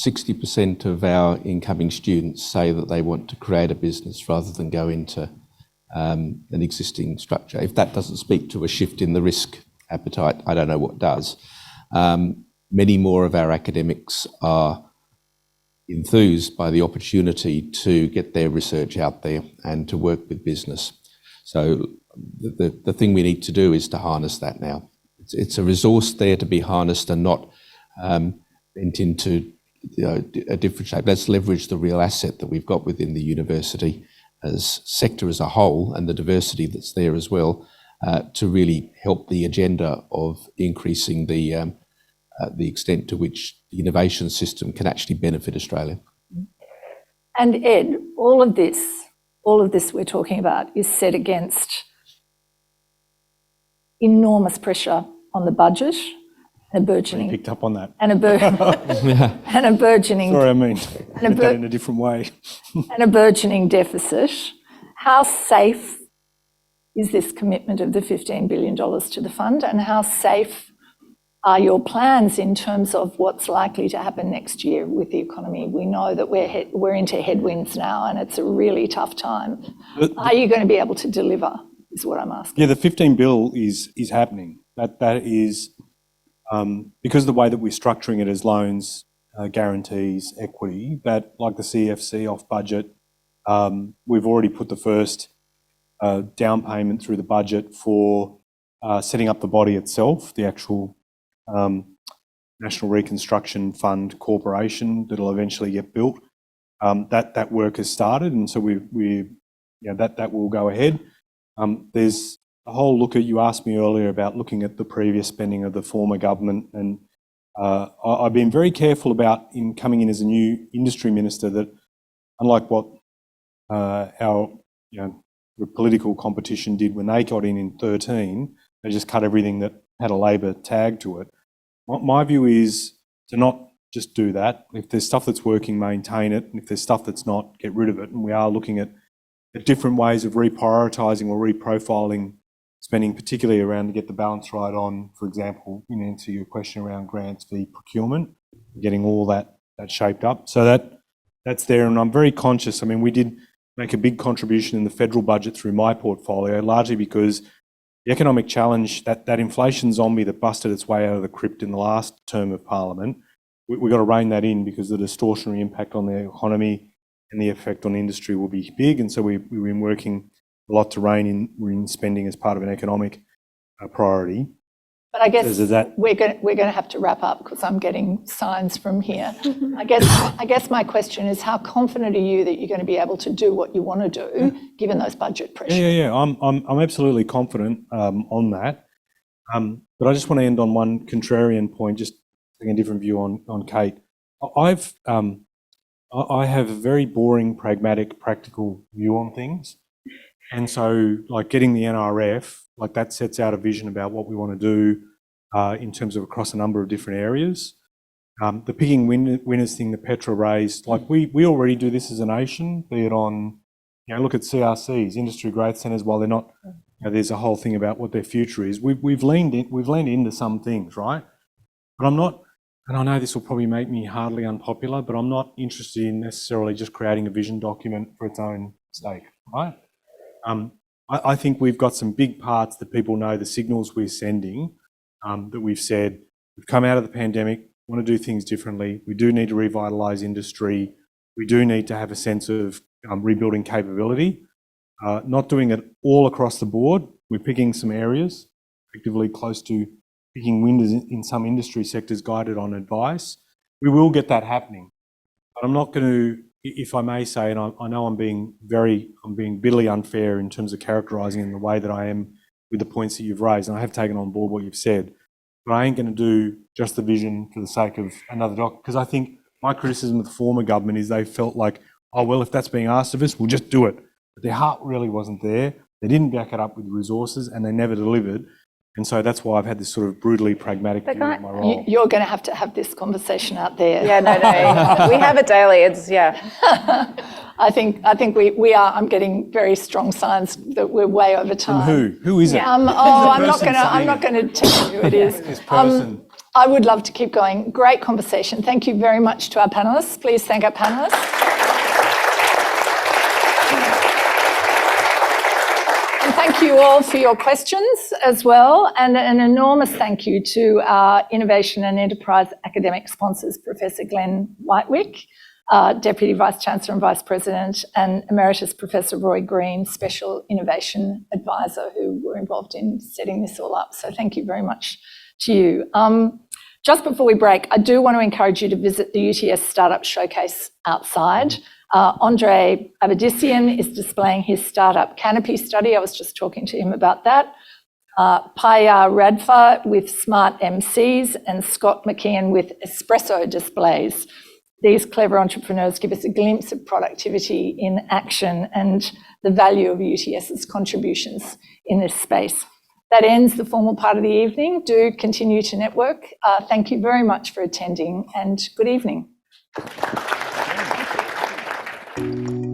60% of our incoming students say that they want to create a business rather than go into an existing structure. If that doesn't speak to a shift in the risk appetite, I don't know what does. Many more of our academics are enthused by the opportunity to get their research out there and to work with business. So the thing we need to do is to harness that now. It's a resource there to be harnessed and not bent into a different shape. Let's leverage the real asset that we've got within the university as sector as a whole and the diversity that's there as well to really help the agenda of increasing the extent to which the innovation system can actually benefit Australia. And Ed, all of this we're talking about is set against enormous pressure on the budget, and a burgeoning. Picked up on that. And a burgeoning. Sorry, I mean that in a different way. And a burgeoning deficit. How safe is this commitment of the $15 billion to the fund, and how safe are your plans in terms of what's likely to happen next year with the economy? We know that we're into headwinds now, and it's a really tough time. Are you going to be able to deliver? Is what I'm asking. Yeah, the 15 bill is happening. That is because the way that we're structuring it as loans, guarantees, equity. That like the CFC off budget, we've already put the first down payment through the budget for setting up the body itself, the actual National Reconstruction Fund Corporation that'll eventually get built. That work has started, and so that will go ahead. There's a whole look at, you asked me earlier about looking at the previous spending of the former government, and I've been very careful about in coming in as a new industry minister that unlike what our political competition did when they got in 13, they just cut everything that had a Labor tag to it. My view is to not just do that. If there's stuff that's working, maintain it, and if there's stuff that's not, get rid of it. And we are looking at different ways of reprioritising or reprofiling spending, particularly around to get the balance right on, for example, to your question around grants v procurement, getting all that shaped up. So that's there, and I'm very conscious. I mean, we did make a big contribution in the federal budget through my portfolio, largely because the economic challenge, that inflation zombie that busted its way out of the crypt in the last term of Parliament, we've got to rein that in because the distortionary impact on the economy and the effect on industry will be big. And so we've been working a lot to rein in spending as part of an economic priority. But I guess So that, we're going to have to wrap up because I'm getting signs from here. I guess my question is, how confident are you that you're going to be able to do what you want to do, given those budget pressures? yeah. I'm absolutely confident on that. But I just want to end on one contrarian point, just taking a different view on Kate. I have a very boring, pragmatic, practical view on things. And so, like, getting the NRF, like, that sets out a vision about what we want to do in terms of across a number of different areas. The picking winners thing that Petra raised, like, we already do this as a nation, be it on, look at CRCs, industry growth centres, while they're not, there's a whole thing about what their future is. We've leaned into some things, right? But I'm not, and I know this will probably make me hardly unpopular, but I'm not interested in necessarily just creating a vision document for its own sake, right? I think we've got some big parts that people know, the signals we're sending, that we've said, we've come out of the pandemic, want to do things differently. We do need to revitalise industry. We do need to have a sense of rebuilding capability. Not doing it all across the board. We're picking some areas, effectively close to picking winners in some industry sectors guided on advice. We will get that happening. But I'm not going to, if I may say, and I know I'm being bitterly unfair in terms of characterising in the way that I am with the points that you've raised, and I have taken on board what you've said, but I ain't going to do just the vision for the sake of another doc, because I think my criticism of the former government is they felt like, oh, well, if that's being asked of us, we'll just do it. But their heart really wasn't there. They didn't back it up with resources, and they never delivered. And so that's why I've had this sort of brutally pragmatic view of my role. You're going to have this conversation out there. Yeah, no. We have it daily. It's, yeah. I think we are. I'm getting very strong signs that we're way over time. From who is it? I'm not going to tell you who it is. This person. I would love to keep going. Great conversation. Thank you very much to our panellists. Please thank our panellists. And thank you all for your questions as well. And an enormous thank you to our Innovation and Enterprise academic sponsors, Professor Glenn Whitewick, Deputy Vice-Chancellor and Vice President, and Emeritus Professor Roy Green, Special Innovation Advisor, who were involved in setting this all up. So thank you very much to you. Just before we break, I do want to encourage you to visit the UTS Startup Showcase outside. André Abadissian is displaying his startup canopy study. I was just talking to him about that. Paya Radfa with Smart MCs and Scott McKeon with Espresso displays. These clever entrepreneurs give us a glimpse of productivity in action and the value of UTS's contributions in this space. That ends the formal part of the evening. Do continue to network. Thank you very much for attending and good evening. Thank you.